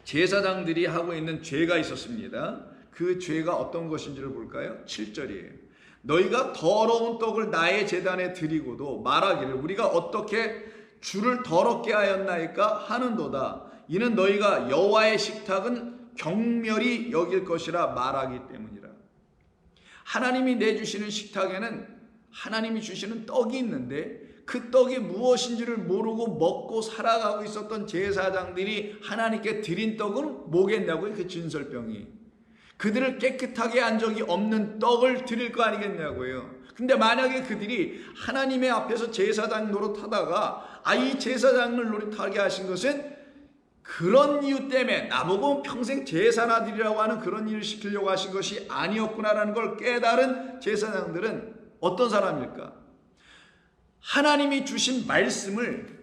제사장들이 하고 있는 죄가 있었습니다. 그 죄가 어떤 것인지를 볼까요? 7절이에요. 너희가 더러운 떡을 나의 제단에 드리고도 말하기를 우리가 어떻게 주를 더럽게 하였나이까 하는도다. 이는 너희가 여호와의 식탁은 경멸히 여길 것이라 말하기 때문이라. 하나님이 내주시는 식탁에는 하나님이 주시는 떡이 있는데 그 떡이 무엇인지를 모르고 먹고 살아가고 있었던 제사장들이 하나님께 드린 떡은 뭐겠냐고요? 그 진설병이. 그들을 깨끗하게 한 적이 없는 떡을 드릴 거 아니겠냐고요. 근데 만약에 그들이 하나님의 앞에서 제사장 노릇하다가 이 제사장을 노릇하게 하신 것은 그런 이유 때문에 나보고 평생 제사나 드리라고 하는 그런 일을 시키려고 하신 것이 아니었구나라는 걸 깨달은 제사장들은 어떤 사람일까? 하나님이 주신 말씀을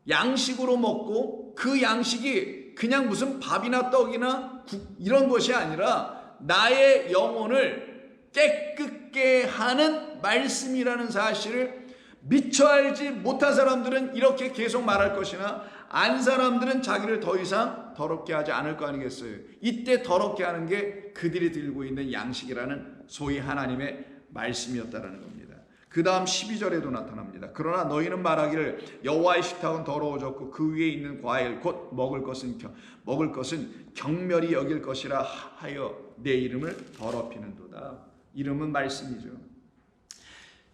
양식으로 먹고 그 양식이 그냥 무슨 밥이나 떡이나 국 이런 것이 아니라 나의 영혼을 깨끗게 하는 말씀이라는 사실을 미처 알지 못한 사람들은 이렇게 계속 말할 것이나 안 사람들은 자기를 더 이상 더럽게 하지 않을 거 아니겠어요. 이때 더럽게 하는 게 그들이 들고 있는 양식이라는 소위 하나님의 말씀이었다라는 겁니다. 그 다음 12절에도 나타납니다. 그러나 너희는 말하기를 여호와의 식탁은 더러워졌고 그 위에 있는 과일 곧 먹을 것은 경멸히 여길 것이라 하여 내 이름을 더럽히는도다. 이름은 말씀이죠.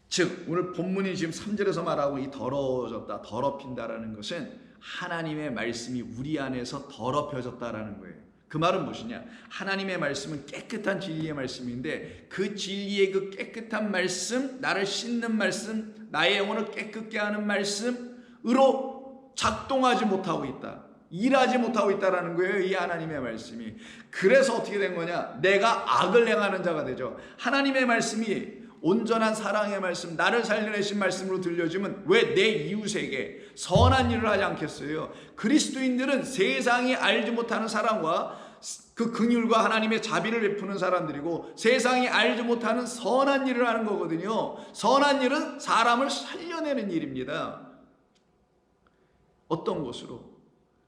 즉 오늘 본문이 지금 3절에서 말하고 이 더러워졌다, 더럽힌다라는 것은 하나님의 말씀이 우리 안에서 더럽혀졌다라는 거예요. 그 말은 무엇이냐? 하나님의 말씀은 깨끗한 진리의 말씀인데 그 진리의 그 깨끗한 말씀, 나를 씻는 말씀, 나의 영혼을 깨끗게 하는 말씀으로 작동하지 못하고 있다. 일하지 못하고 있다라는 거예요. 이 하나님의 말씀이. 그래서 어떻게 된 거냐? 내가 악을 행하는 자가 되죠. 하나님의 말씀이 온전한 사랑의 말씀, 나를 살려내신 말씀으로 들려주면 왜 내 이웃에게 선한 일을 하지 않겠어요? 그리스도인들은 세상이 알지 못하는 사랑과 그 긍휼과 하나님의 자비를 베푸는 사람들이고 세상이 알지 못하는 선한 일을 하는 거거든요. 선한 일은 사람을 살려내는 일입니다. 어떤 것으로?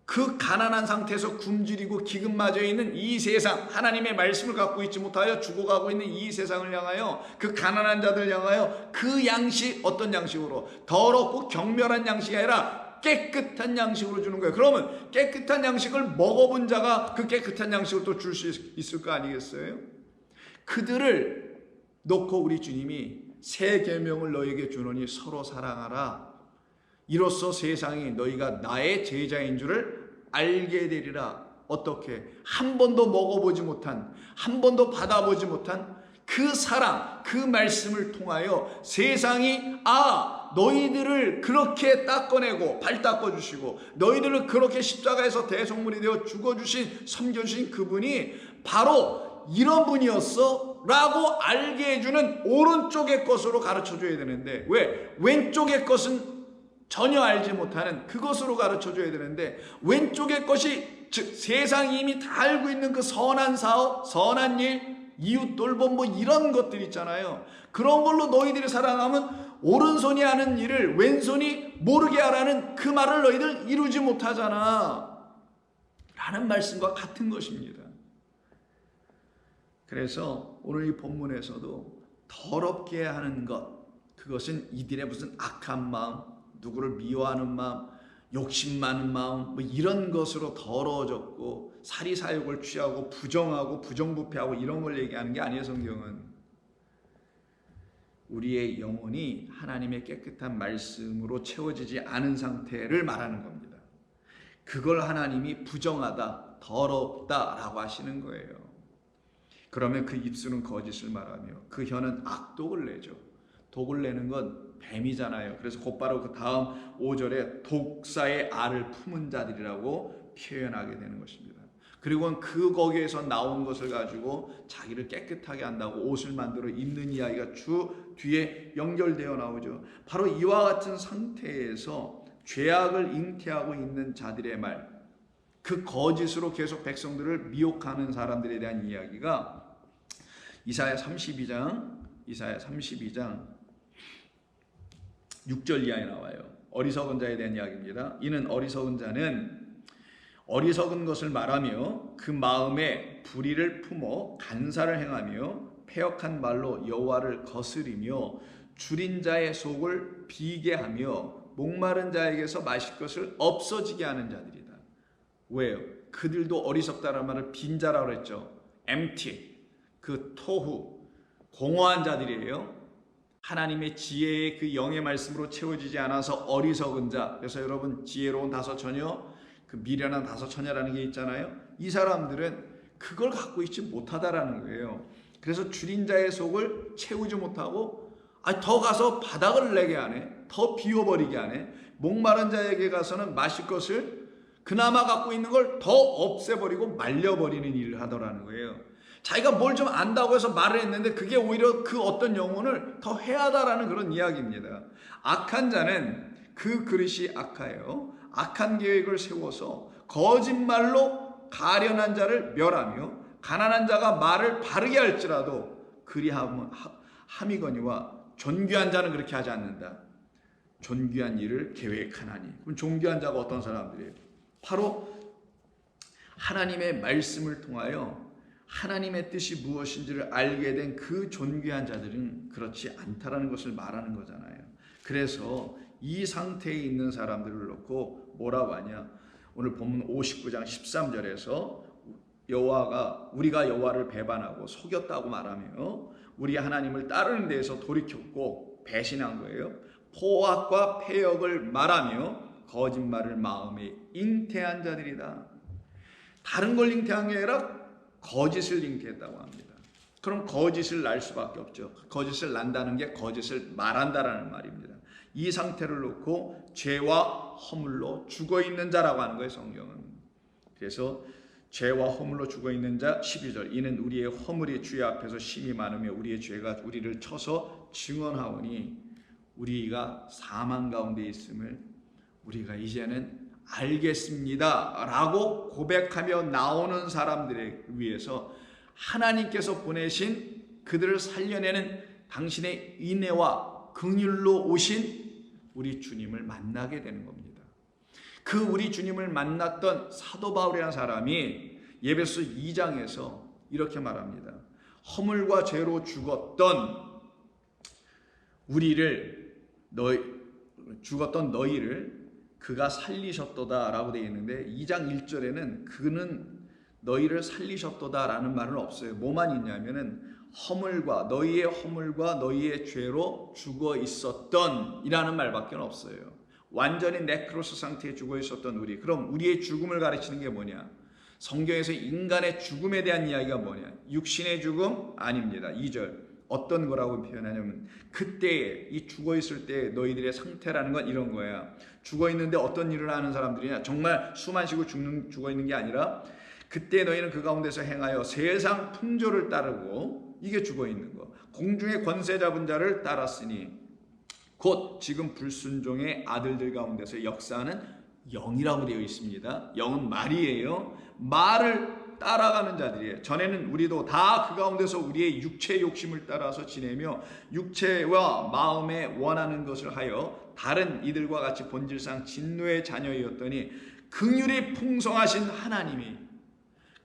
그 가난한 상태에서 굶주리고 기근마저 있는 이 세상, 하나님의 말씀을 갖고 있지 못하여 죽어가고 있는 이 세상을 향하여, 그 가난한 자들 향하여 그 양식, 어떤 양식으로? 더럽고 경멸한 양식이 아니라 깨끗한 양식으로 주는 거예요. 그러면 깨끗한 양식을 먹어본 자가 그 깨끗한 양식을 또 줄 수 있을 거 아니겠어요? 그들을 놓고 우리 주님이 새 계명을 너에게 주노니 서로 사랑하라. 이로써 세상이 너희가 나의 제자인 줄을 알게 되리라. 어떻게? 한 번도 먹어보지 못한, 한 번도 받아보지 못한 그 사랑, 그 말씀을 통하여 세상이 너희들을 그렇게 닦아내고 발 닦아주시고 너희들을 그렇게 십자가에서 대속물이 되어 죽어주신, 섬겨주신 그분이 바로 이런 분이었어 라고 알게 해주는 오른쪽의 것으로 가르쳐줘야 되는데, 왜? 왼쪽의 것은 전혀 알지 못하는 그것으로 가르쳐줘야 되는데, 왼쪽의 것이 즉 세상이 이미 다 알고 있는 그 선한 사업, 선한 일, 이웃 돌봄 뭐 이런 것들 있잖아요. 그런 걸로 너희들이 살아가면 오른손이 하는 일을 왼손이 모르게 하라는 그 말을 너희들 이루지 못하잖아 라는 말씀과 같은 것입니다. 그래서 오늘 이 본문에서도 더럽게 하는 것, 그것은 이들의 무슨 악한 마음, 누구를 미워하는 마음, 욕심 많은 마음 뭐 이런 것으로 더러워졌고 사리사욕을 취하고 부정하고 부정부패하고 이런 걸 얘기하는 게 아니에요. 성경은 우리의 영혼이 하나님의 깨끗한 말씀으로 채워지지 않은 상태를 말하는 겁니다. 그걸 하나님이 부정하다, 더럽다라고 하시는 거예요. 그러면 그 입술은 거짓을 말하며 그 혀는 악독을 내죠. 독을 내는 건 뱀이잖아요. 그래서 곧바로 그 다음 5절에 독사의 알을 품은 자들이라고 표현하게 되는 것입니다. 그리고 그 거기에서 나온 것을 가지고 자기를 깨끗하게 한다고 옷을 만들어 입는 이야기가 주 뒤에 연결되어 나오죠. 바로 이와 같은 상태에서 죄악을 잉태하고 있는 자들의 말, 그 거짓으로 계속 백성들을 미혹하는 사람들에 대한 이야기가 이사야 32장 6절 이하에 나와요. 어리석은 자에 대한 이야기입니다. 이는 어리석은 자는 어리석은 것을 말하며 그 마음에 불의를 품어 간사를 행하며 패역한 말로 여호와를 거스리며 줄인 자의 속을 비게 하며 목마른 자에게서 마실 것을 없어지게 하는 자들이다. 왜요? 그들도 어리석다라는 말을 빈자라고 그랬죠. empty, 그 토후, 공허한 자들이에요. 하나님의 지혜의 그 영의 말씀으로 채워지지 않아서 어리석은 자. 그래서 여러분 지혜로운 다섯 처녀, 그 미련한 다섯 처녀라는 게 있잖아요. 이 사람들은 그걸 갖고 있지 못하다라는 거예요. 그래서 줄인 자의 속을 채우지 못하고 더 가서 바닥을 내게 하네. 더 비워버리게 하네. 목마른 자에게 가서는 마실 것을 그나마 갖고 있는 걸 더 없애버리고 말려버리는 일을 하더라는 거예요. 자기가 뭘 좀 안다고 해서 말을 했는데 그게 오히려 그 어떤 영혼을 더 해하다라는 그런 이야기입니다. 악한 자는 그 그릇이 악하여 악한 계획을 세워서 거짓말로 가련한 자를 멸하며 가난한 자가 말을 바르게 할지라도 그리함이거니와 존귀한 자는 그렇게 하지 않는다. 존귀한 일을 계획하나니. 그럼 존귀한 자가 어떤 사람들이에요? 바로 하나님의 말씀을 통하여 하나님의 뜻이 무엇인지를 알게 된 그 존귀한 자들은 그렇지 않다라는 것을 말하는 거잖아요. 그래서 이 상태에 있는 사람들을 놓고 뭐라고 하냐? 오늘 본문 59장 13절에서 여호와가 우리가 여호와를 배반하고 속였다고 말하며 우리 하나님을 따르는 데에서 돌이켰고 배신한 거예요. 포악과 패역을 말하며 거짓말을 마음에 잉태한 자들이다. 다른 걸 잉태한 게 아니라 거짓을 잉태했다고 합니다. 그럼 거짓을 날 수밖에 없죠. 거짓을 난다는 게 거짓을 말한다라는 말입니다. 이 상태를 놓고 죄와 허물로 죽어있는 자라고 하는 거예요, 성경은. 그래서 죄와 허물로 죽어있는 자 12절 이는 우리의 허물이 주의 앞에서 심히 많으며 우리의 죄가 우리를 쳐서 증언하오니 우리가 사망 가운데 있음을 우리가 이제는 알겠습니다 라고 고백하며 나오는 사람들에 위해서 하나님께서 보내신 그들을 살려내는 당신의 인애와 긍휼로 오신 우리 주님을 만나게 되는 겁니다. 그 우리 주님을 만났던 사도 바울이라는 사람이 에베소 2장에서 이렇게 말합니다. 허물과 죄로 죽었던 너희를 그가 살리셨도다 라고 되어 있는데 2장 1절에는 그는 너희를 살리셨도다 라는 말은 없어요. 뭐만 있냐면은 너희의 허물과 너희의 죄로 죽어 있었던 이라는 말밖에 없어요. 완전히 네크로스 상태에 죽어 있었던 우리. 그럼 우리의 죽음을 가르치는 게 뭐냐? 성경에서 인간의 죽음에 대한 이야기가 뭐냐? 육신의 죽음? 아닙니다. 2절. 어떤 거라고 표현하냐면 그때에 이 죽어 있을 때 너희들의 상태라는 건 이런 거야. 죽어 있는데 어떤 일을 하는 사람들이냐? 정말 숨 안 쉬고 죽어 있는 게 아니라 그때 너희는 그 가운데서 행하여 세상 풍조를 따르고 이게 죽어 있는 거. 공중의 권세 잡은 자를 따랐으니 곧 지금 불순종의 아들들 가운데서 역사하는 영이라고 되어 있습니다. 영은 말이에요. 말을 따라가는 자들이에요. 전에는 우리도 다 그 가운데서 우리의 육체의 욕심을 따라서 지내며 육체와 마음에 원하는 것을 하여 다른 이들과 같이 본질상 진노의 자녀였더니 긍휼이 풍성하신 하나님이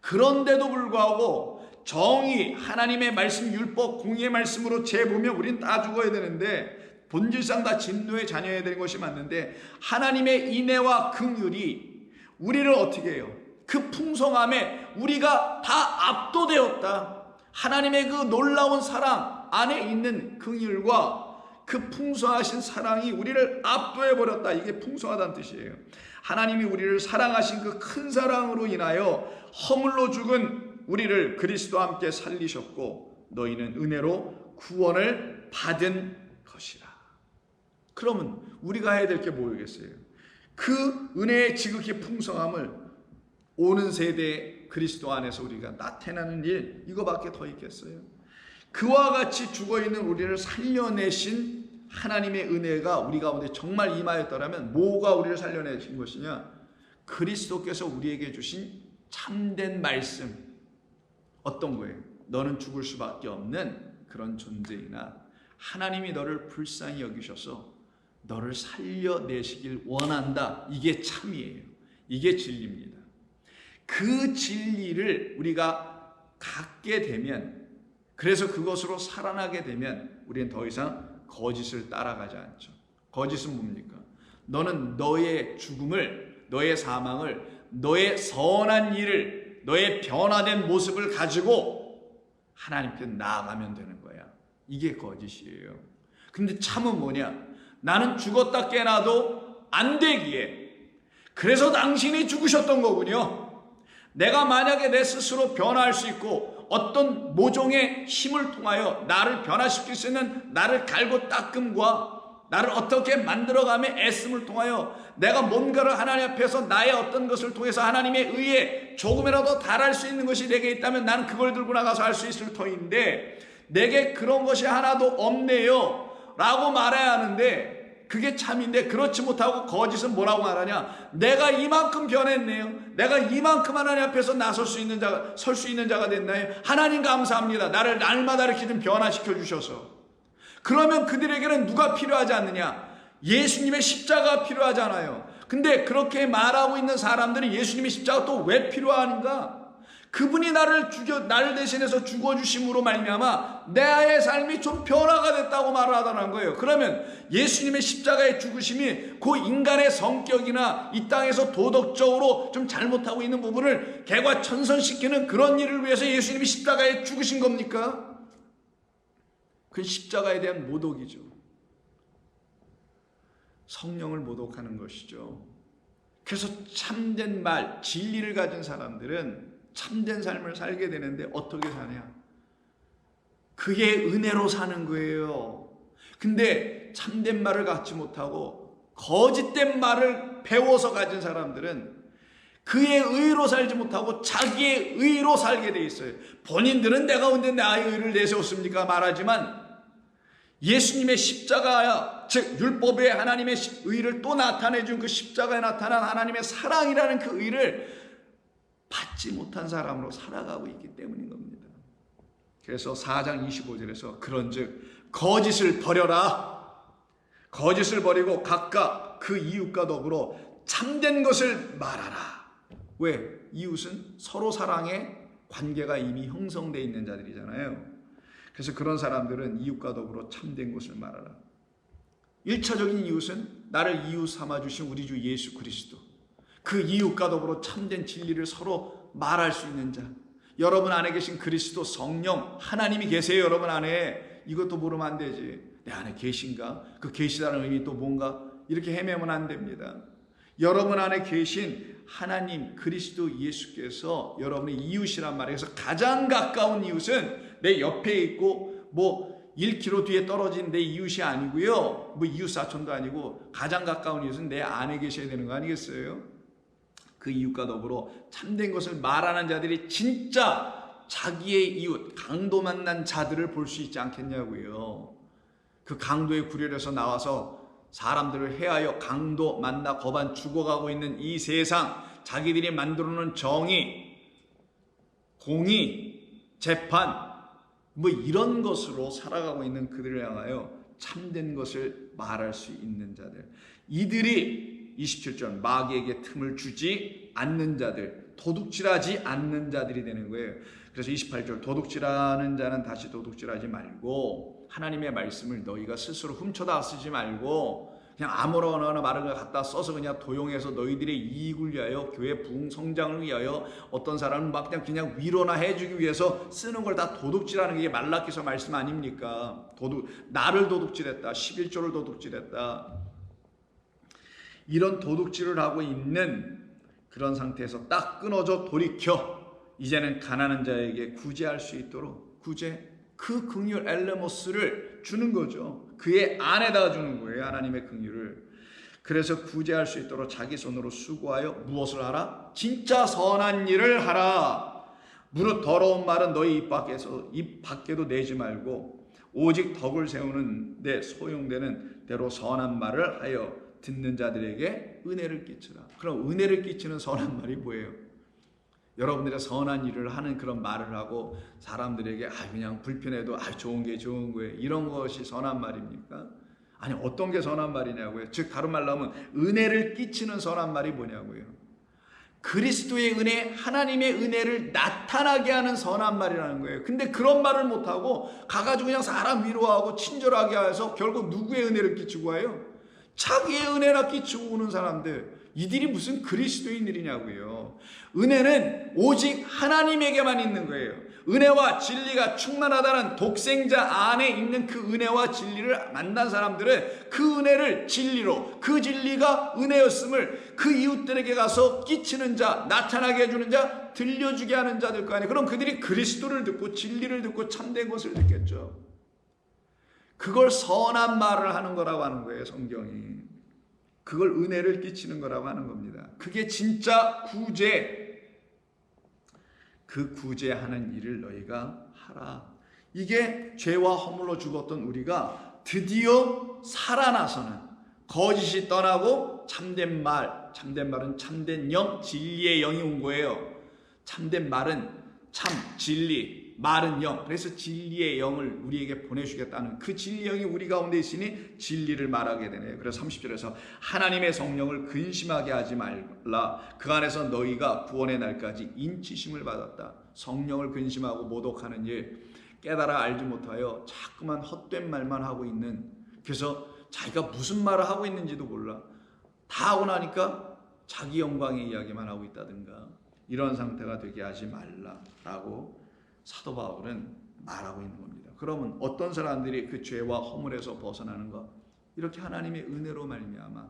그런데도 불구하고 정의, 하나님의 말씀, 율법, 공의의 말씀으로 재보면 우린 다 죽어야 되는데 본질상 다 진노의 자녀여야 되는 것이 맞는데 하나님의 인애와 긍휼이 우리를 어떻게 해요? 그 풍성함에 우리가 다 압도되었다. 하나님의 그 놀라운 사랑 안에 있는 긍휼과 그 풍성하신 사랑이 우리를 압도해버렸다. 이게 풍성하다는 뜻이에요. 하나님이 우리를 사랑하신 그 큰 사랑으로 인하여 허물로 죽은 우리를 그리스도와 함께 살리셨고 너희는 은혜로 구원을 받은 것이라. 그러면 우리가 해야 될 게 뭐겠어요? 그 은혜의 지극히 풍성함을 오는 세대에 그리스도 안에서 우리가 나타내는 일 이거밖에 더 있겠어요? 그와 같이 죽어있는 우리를 살려내신 하나님의 은혜가 우리 가운데 정말 임하였더라면 뭐가 우리를 살려내신 것이냐? 그리스도께서 우리에게 주신 참된 말씀. 어떤 거예요? 너는 죽을 수밖에 없는 그런 존재이나 하나님이 너를 불쌍히 여기셔서 너를 살려내시길 원한다. 이게 참이에요. 이게 진리입니다. 그 진리를 우리가 갖게 되면, 그래서 그것으로 살아나게 되면 우리는 더 이상 거짓을 따라가지 않죠. 거짓은 뭡니까? 너는 너의 죽음을, 너의 사망을, 너의 선한 일을, 너의 변화된 모습을 가지고 하나님께 나아가면 되는 거야. 이게 거짓이에요. 근데 참은 뭐냐? 나는 죽었다 깨나도 안 되기에, 그래서 당신이 죽으셨던 거군요. 내가 만약에 내 스스로 변화할 수 있고 어떤 모종의 힘을 통하여 나를 변화시킬 수 있는 나를 갈고 닦음과 나를 어떻게 만들어가며 애씀을 통하여 내가 뭔가를 하나님 앞에서 나의 어떤 것을 통해서 하나님의 의에 조금이라도 달할 수 있는 것이 내게 있다면 나는 그걸 들고 나가서 할 수 있을 터인데, 내게 그런 것이 하나도 없네요 라고 말해야 하는데, 그게 참인데 그렇지 못하고 거짓은 뭐라고 말하냐? 내가 이만큼 변했네요. 내가 이만큼 하나님 앞에서 나설 수 있는 자가, 설 수 있는 자가 됐나요? 하나님 감사합니다. 나를 날마다 이렇게 좀 변화시켜 주셔서. 그러면 그들에게는 누가 필요하지 않느냐? 예수님의 십자가가 필요하잖아요. 근데 그렇게 말하고 있는 사람들은 예수님의 십자가 또 왜 필요한가? 그분이 나를 대신해서 죽어주심으로 말미암아 나의 삶이 좀 변화가 됐다고 말을 하더라는 거예요. 그러면 예수님의 십자가의 죽으심이 그 인간의 성격이나 이 땅에서 도덕적으로 좀 잘못하고 있는 부분을 개과천선시키는 그런 일을 위해서 예수님이 십자가에 죽으신 겁니까? 그건 십자가에 대한 모독이죠. 성령을 모독하는 것이죠. 그래서 참된 말, 진리를 가진 사람들은 참된 삶을 살게 되는데 어떻게 사냐? 그게 은혜로 사는 거예요. 근데 참된 말을 갖지 못하고 거짓된 말을 배워서 가진 사람들은 그의 의로 살지 못하고 자기의 의로 살게 돼 있어요. 본인들은 내가 언제 나의 의를 내세웠습니까? 말하지만 예수님의 십자가야, 즉 율법의 하나님의 의를 또 나타내준 그 십자가에 나타난 하나님의 사랑이라는 그 의를 받지 못한 사람으로 살아가고 있기 때문인 겁니다. 그래서 4장 25절에서 그런즉 거짓을 버려라. 거짓을 버리고 각각 그 이웃과 더불어 참된 것을 말하라. 왜? 이웃은 서로 사랑의 관계가 이미 형성되어 있는 자들이잖아요. 그래서 그런 사람들은 이웃과 더불어 참된 것을 말하라. 1차적인 이웃은 나를 이웃 삼아주신 우리 주 예수 그리스도, 그 이웃과 더불어 참된 진리를 서로 말할 수 있는 자. 여러분 안에 계신 그리스도, 성령, 하나님이 계세요. 여러분 안에. 이것도 모르면 안 되지. 내 안에 계신가? 그 계시다는 의미 또 뭔가? 이렇게 헤매면 안 됩니다. 여러분 안에 계신 하나님 그리스도 예수께서 여러분의 이웃이란 말이에요. 그래서 가장 가까운 이웃은 내 옆에 있고 1km 뒤에 떨어진 내 이웃이 아니고요. 이웃 사촌도 아니고 가장 가까운 이웃은 내 안에 계셔야 되는 거 아니겠어요? 그 이웃과 더불어 참된 것을 말하는 자들이 진짜 자기의 이웃, 강도 만난 자들을 볼 수 있지 않겠냐고요. 그 강도의 구렬에서 나와서 사람들을 해하여 강도 만나 거반 죽어가고 있는 이 세상, 자기들이 만들어놓은 정의, 공의, 재판 이런 것으로 살아가고 있는 그들을 향하여 참된 것을 말할 수 있는 자들, 이들이 27절 마귀에게 틈을 주지 않는 자들, 도둑질하지 않는 자들이 되는 거예요. 그래서 28절 도둑질하는 자는 다시 도둑질하지 말고 하나님의 말씀을 너희가 스스로 훔쳐다 쓰지 말고 그냥 아무거나 말을 갖다 써서 그냥 도용해서 너희들의 이익을 위하여, 교회 부흥 성장을 위하여, 어떤 사람은 막 그냥 위로나 해주기 위해서 쓰는 걸 다 도둑질하는 게 말라기서 말씀 아닙니까? 나를 도둑질했다, 11조를 도둑질했다, 이런 도둑질을 하고 있는 그런 상태에서 딱 끊어져 돌이켜 이제는 가난한 자에게 구제할 수 있도록 그 긍휼 엘레모스를 주는 거죠. 그의 안에다 주는 거예요. 하나님의 긍휼을. 그래서 구제할 수 있도록 자기 손으로 수고하여 무엇을 하라? 진짜 선한 일을 하라. 무릇 더러운 말은 너희 입 밖에도 내지 말고 오직 덕을 세우는 데 소용되는 대로 선한 말을 하여 듣는 자들에게 은혜를 끼치라. 그럼 은혜를 끼치는 선한 말이 뭐예요? 여러분들의 선한 일을 하는 그런 말을 하고 사람들에게 그냥 불편해도 좋은 게 좋은 거예요, 이런 것이 선한 말입니까? 아니, 어떤 게 선한 말이냐고요? 즉 다른 말로 하면 은혜를 끼치는 선한 말이 뭐냐고요? 그리스도의 은혜, 하나님의 은혜를 나타나게 하는 선한 말이라는 거예요. 근데 그런 말을 못하고 가가지고 그냥 사람 위로하고 친절하게 해서 결국 누구의 은혜를 끼치고 와요? 자기의 은혜나 끼치고 오는 사람들, 이들이 무슨 그리스도인들이냐고요. 은혜는 오직 하나님에게만 있는 거예요. 은혜와 진리가 충만하다는 독생자 안에 있는 그 은혜와 진리를 만난 사람들은 그 은혜를 진리로, 그 진리가 은혜였음을 그 이웃들에게 가서 끼치는 자, 나타나게 해주는 자, 들려주게 하는 자들 거 아니에요. 그럼 그들이 그리스도를 듣고 진리를 듣고 참된 것을 듣겠죠. 그걸 선한 말을 하는 거라고 하는 거예요, 성경이. 그걸 은혜를 끼치는 거라고 하는 겁니다. 그게 진짜 구제. 그 구제하는 일을 너희가 하라. 이게 죄와 허물로 죽었던 우리가 드디어 살아나서는 거짓이 떠나고 참된 말, 참된 말은 참된 영, 진리의 영이 온 거예요. 참된 말은 참, 진리, 말은 영. 그래서 진리의 영을 우리에게 보내주겠다는 그 진리의 영이 우리 가운데 있으니 진리를 말하게 되네요. 그래서 30절에서 하나님의 성령을 근심하게 하지 말라. 그 안에서 너희가 구원의 날까지 인치심을 받았다. 성령을 근심하고 모독하는 일, 깨달아 알지 못하여 자꾸만 헛된 말만 하고 있는, 그래서 자기가 무슨 말을 하고 있는지도 몰라. 다 하고 나니까 자기 영광의 이야기만 하고 있다든가, 이런 상태가 되게 하지 말라라고 사도 바울은 말하고 있는 겁니다. 그러면 어떤 사람들이 그 죄와 허물에서 벗어나는가? 이렇게 하나님의 은혜로 말미암아.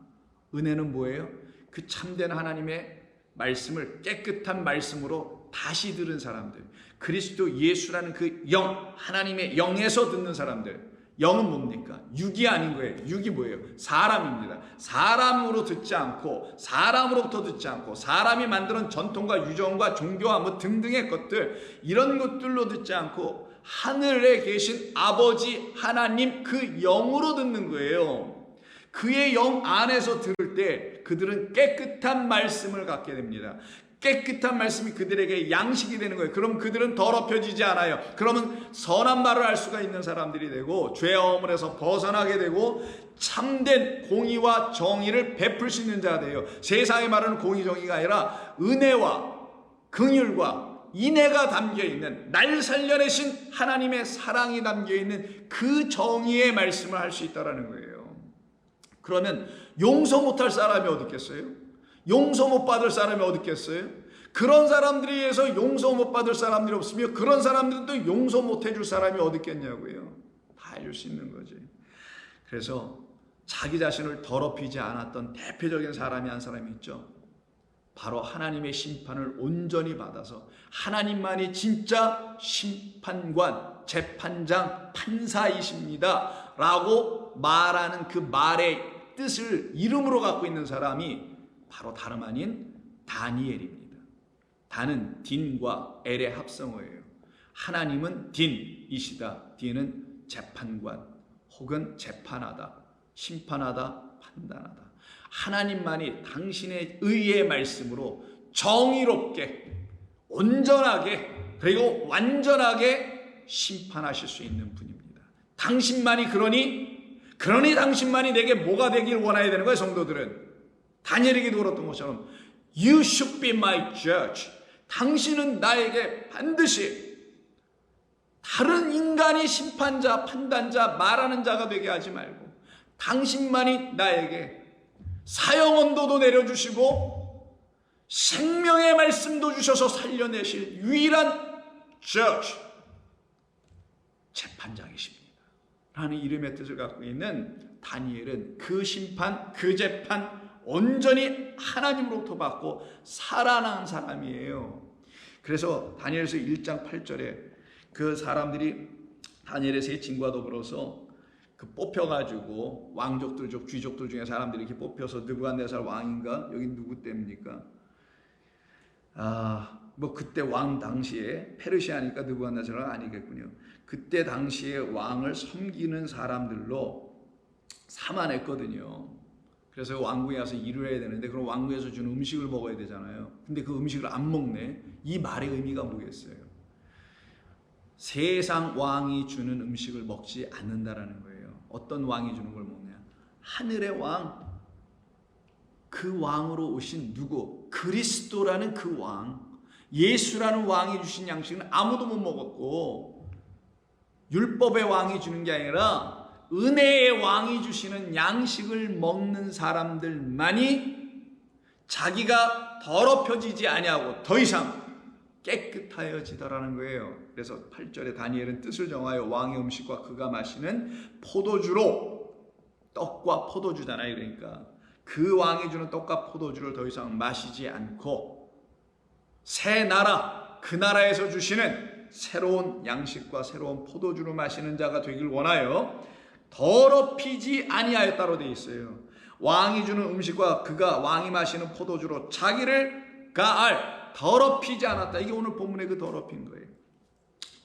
은혜는 뭐예요? 그 참된 하나님의 말씀을 깨끗한 말씀으로 다시 들은 사람들, 그리스도 예수라는 그 영, 하나님의 영에서 듣는 사람들. 영은 뭡니까? 육이 아닌 거예요. 육이 뭐예요? 사람입니다. 사람으로 듣지 않고, 사람으로부터 듣지 않고, 사람이 만드는 전통과 유전과 종교와 뭐 등등의 것들, 이런 것들로 듣지 않고 하늘에 계신 아버지 하나님 그 영으로 듣는 거예요. 그의 영 안에서 들을 때 그들은 깨끗한 말씀을 갖게 됩니다. 깨끗한 말씀이 그들에게 양식이 되는 거예요. 그럼 그들은 더럽혀지지 않아요. 그러면 선한 말을 할 수가 있는 사람들이 되고, 죄와 허물에서 벗어나게 되고 참된 공의와 정의를 베풀 수 있는 자가 돼요. 세상에 말하는 공의 정의가 아니라 은혜와 긍휼과 인애가 담겨있는, 날 살려내신 하나님의 사랑이 담겨있는 그 정의의 말씀을 할 수 있다는 거예요. 그러면 용서 못할 사람이 어디 있겠어요? 용서 못 받을 사람이 어디 있겠어요? 그런 사람들에 의해서 용서 못 받을 사람들이 없으며, 그런 사람들도 용서 못 해줄 사람이 어디 있겠냐고요. 다 해줄 수 있는 거지. 그래서 자기 자신을 더럽히지 않았던 대표적인 사람이 한 사람이 있죠. 바로 하나님의 심판을 온전히 받아서 하나님만이 진짜 심판관, 재판장, 판사이십니다 라고 말하는 그 말의 뜻을 이름으로 갖고 있는 사람이 바로 다름 아닌 다니엘입니다. 다는 딘과 엘의 합성어예요. 하나님은 딘이시다. 딘은 재판관 혹은 재판하다, 심판하다, 판단하다. 하나님만이 당신의 의의 말씀으로 정의롭게, 온전하게, 그리고 완전하게 심판하실 수 있는 분입니다. 당신만이 그러니 당신만이 내게 뭐가 되길 원해야 되는 거예요, 성도들은. 다니엘에게도 그랬던 것처럼 You should be my judge. 당신은 나에게 반드시 다른 인간이 심판자, 판단자, 말하는 자가 되게 하지 말고 당신만이 나에게 사형언도도 내려주시고 생명의 말씀도 주셔서 살려내실 유일한 judge, 재판장이십니다 라는 이름의 뜻을 갖고 있는 다니엘은 그 심판, 그 재판 온전히 하나님으로부터 받고 살아난 사람이에요. 그래서 다니엘서 1장 8절에 그 사람들이 다니엘의 세 친구와 더불어서 그 뽑혀가지고 왕족들 중, 귀족들 중에 사람들이 이렇게 뽑혀서 느부갓네살 왕인가? 여기 누구 때입니까? 뭐 그때 왕 당시에 페르시아니까 느부갓네살은 아니겠군요. 그때 당시에 왕을 섬기는 사람들로 삼아냈거든요. 그래서 왕궁에 가서 일을 해야 되는데, 그럼 왕궁에서 주는 음식을 먹어야 되잖아요. 근데 그 음식을 안 먹네. 이 말의 의미가 뭐겠어요? 세상 왕이 주는 음식을 먹지 않는다라는 거예요. 어떤 왕이 주는 걸 먹냐? 하늘의 왕, 그 왕으로 오신 누구? 그리스도라는 그 왕, 예수라는 왕이 주신 양식은 아무도 못 먹었고, 율법의 왕이 주는 게 아니라 은혜의 왕이 주시는 양식을 먹는 사람들만이 자기가 더럽혀지지 아니하고 더 이상 깨끗하여지더라는 거예요. 그래서 8절에 다니엘은 뜻을 정하여 왕의 음식과 그가 마시는 포도주로, 떡과 포도주잖아요. 그러니까 그 왕이 주는 떡과 포도주를 더 이상 마시지 않고 새 나라, 그 나라에서 주시는 새로운 양식과 새로운 포도주를 마시는 자가 되길 원하여 더럽히지 아니하였다로 되어 있어요. 왕이 주는 음식과 그가 왕이 마시는 포도주로 자기를 가알 더럽히지 않았다. 이게 오늘 본문의 그 더럽힌 거예요.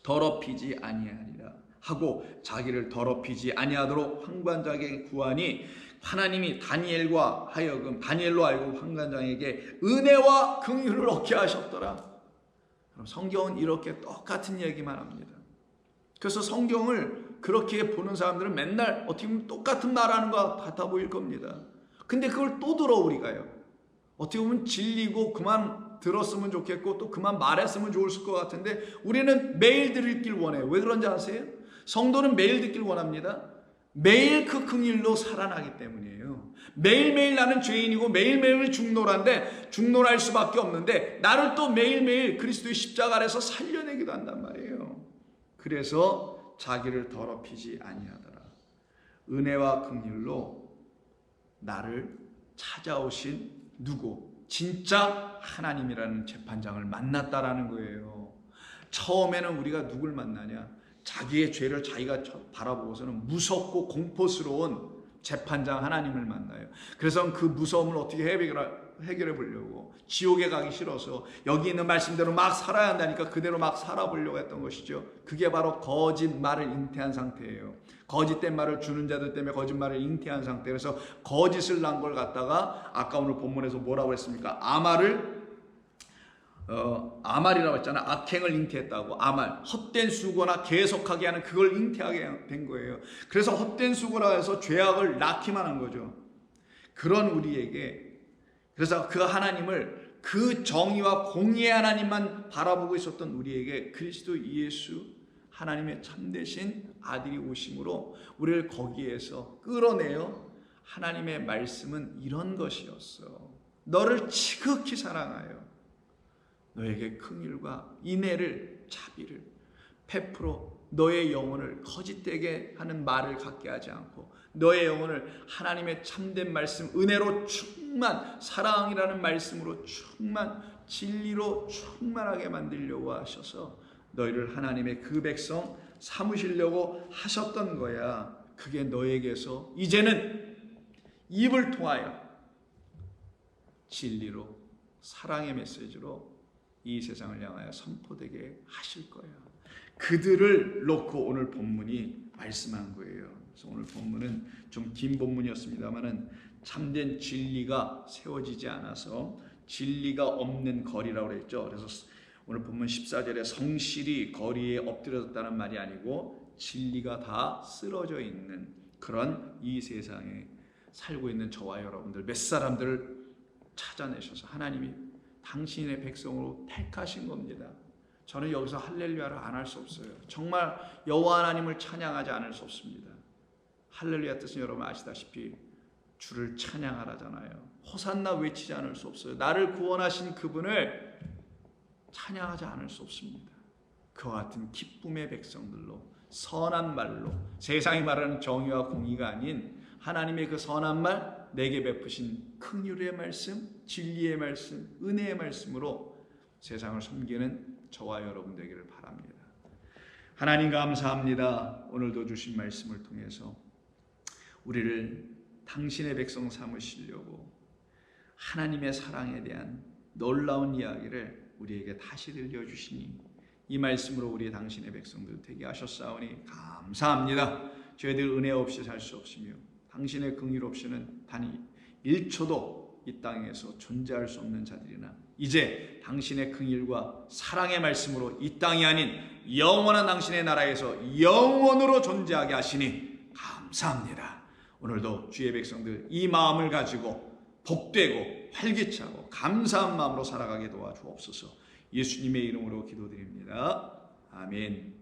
더럽히지 아니하리라 하고 자기를 더럽히지 아니하도록 환관장에게 구하니 하나님이 다니엘과 하여금 다니엘로 알고 환관장에게 은혜와 긍휼을 얻게 하셨더라. 그럼 성경은 이렇게 똑같은 얘기만 합니다. 그래서 성경을 그렇게 보는 사람들은 맨날 어떻게 보면 똑같은 말하는 것 같아 보일 겁니다. 근데 그걸 또 들어 우리가요. 어떻게 보면 진리고 그만 들었으면 좋겠고 또 그만 말했으면 좋을 것 같은데 우리는 매일 들을 원해요. 왜 그런지 아세요? 성도는 매일 듣길 원합니다. 매일 그 긍휼로 살아나기 때문이에요. 매일매일 나는 죄인이고 매일매일 중노란데 중노랄 수밖에 없는데 나를 또 매일매일 그리스도의 십자가 아래서 살려내기도 한단 말이에요. 그래서 자기를 더럽히지 아니하더라. 은혜와 긍휼로 나를 찾아오신 누구? 진짜 하나님이라는 재판장을 만났다라는 거예요. 처음에는 우리가 누굴 만나냐? 자기의 죄를 자기가 바라보고서는 무섭고 공포스러운 재판장 하나님을 만나요. 그래서 그 무서움을 어떻게 해결해 보려고 지옥에 가기 싫어서 여기 있는 말씀대로 막 살아야 한다니까 그대로 막 살아보려고 했던 것이죠. 그게 바로 거짓말을 잉태한 상태예요. 거짓된 말을 주는 자들 때문에 거짓말을 잉태한 상태. 그래서 거짓을 난 걸 갖다가 아까 오늘 본문에서 뭐라고 했습니까? 아말이라고 했잖아. 악행을 잉태했다고. 아말, 헛된 수고나 계속하게 하는 그걸 잉태하게 된 거예요. 그래서 헛된 수고라 해서 죄악을 낳기만 한 거죠. 그런 우리에게, 그래서 그 하나님을, 그 정의와 공의의 하나님만 바라보고 있었던 우리에게 그리스도 예수 하나님의 참되신 아들이 오심으로 우리를 거기에서 끌어내요. 하나님의 말씀은 이런 것이었어. 너를 지극히 사랑하여 너에게 긍휼과 인애를, 자비를 베풀어 너의 영혼을 거짓되게 하는 말을 갖게 하지 않고 너의 영혼을 하나님의 참된 말씀, 은혜로 충만, 사랑이라는 말씀으로 충만, 진리로 충만하게 만들려고 하셔서 너희를 하나님의 그 백성 삼으시려고 하셨던 거야. 그게 너에게서 이제는 입을 통하여 진리로, 사랑의 메시지로 이 세상을 향하여 선포되게 하실 거야. 그들을 놓고 오늘 본문이 말씀한 거예요. 그래서 오늘 본문은 좀 긴 본문이었습니다만은 참된 진리가 세워지지 않아서 진리가 없는 거리라고 그랬죠. 그래서 오늘 본문 14절에 성실이 거리에 엎드려졌다는 말이 아니고 진리가 다 쓰러져 있는 그런 이 세상에 살고 있는 저와 여러분들 몇 사람들을 찾아내셔서 하나님이 당신의 백성으로 택하신 겁니다. 저는 여기서 할렐루야를 안 할 수 없어요. 정말 여호와 하나님을 찬양하지 않을 수 없습니다. 할렐루야 뜻은 여러분 아시다시피 주를 찬양하라잖아요. 호산나 외치지 않을 수 없어요. 나를 구원하신 그분을 찬양하지 않을 수 없습니다. 그와 같은 기쁨의 백성들로 선한 말로 세상이 말하는 정의와 공의가 아닌 하나님의 그 선한 말, 내게 베푸신 긍휼의 말씀, 진리의 말씀, 은혜의 말씀으로 세상을 섬기는 저와 여러분 되기를 바랍니다. 하나님 감사합니다. 오늘도 주신 말씀을 통해서 우리를 당신의 백성 삼으시려고 하나님의 사랑에 대한 놀라운 이야기를 우리에게 다시 들려주시니 이 말씀으로 우리 당신의 백성들 되게 하셨사오니 감사합니다. 저희들 은혜 없이 살 수 없으며 당신의 긍휼 없이는 단 1초도 이 땅에서 존재할 수 없는 자들이나 이제 당신의 긍휼과 사랑의 말씀으로 이 땅이 아닌 영원한 당신의 나라에서 영원으로 존재하게 하시니 감사합니다. 오늘도 주의 백성들 이 마음을 가지고 복되고 활기차고 감사한 마음으로 살아가게 도와주옵소서. 예수님의 이름으로 기도드립니다. 아멘.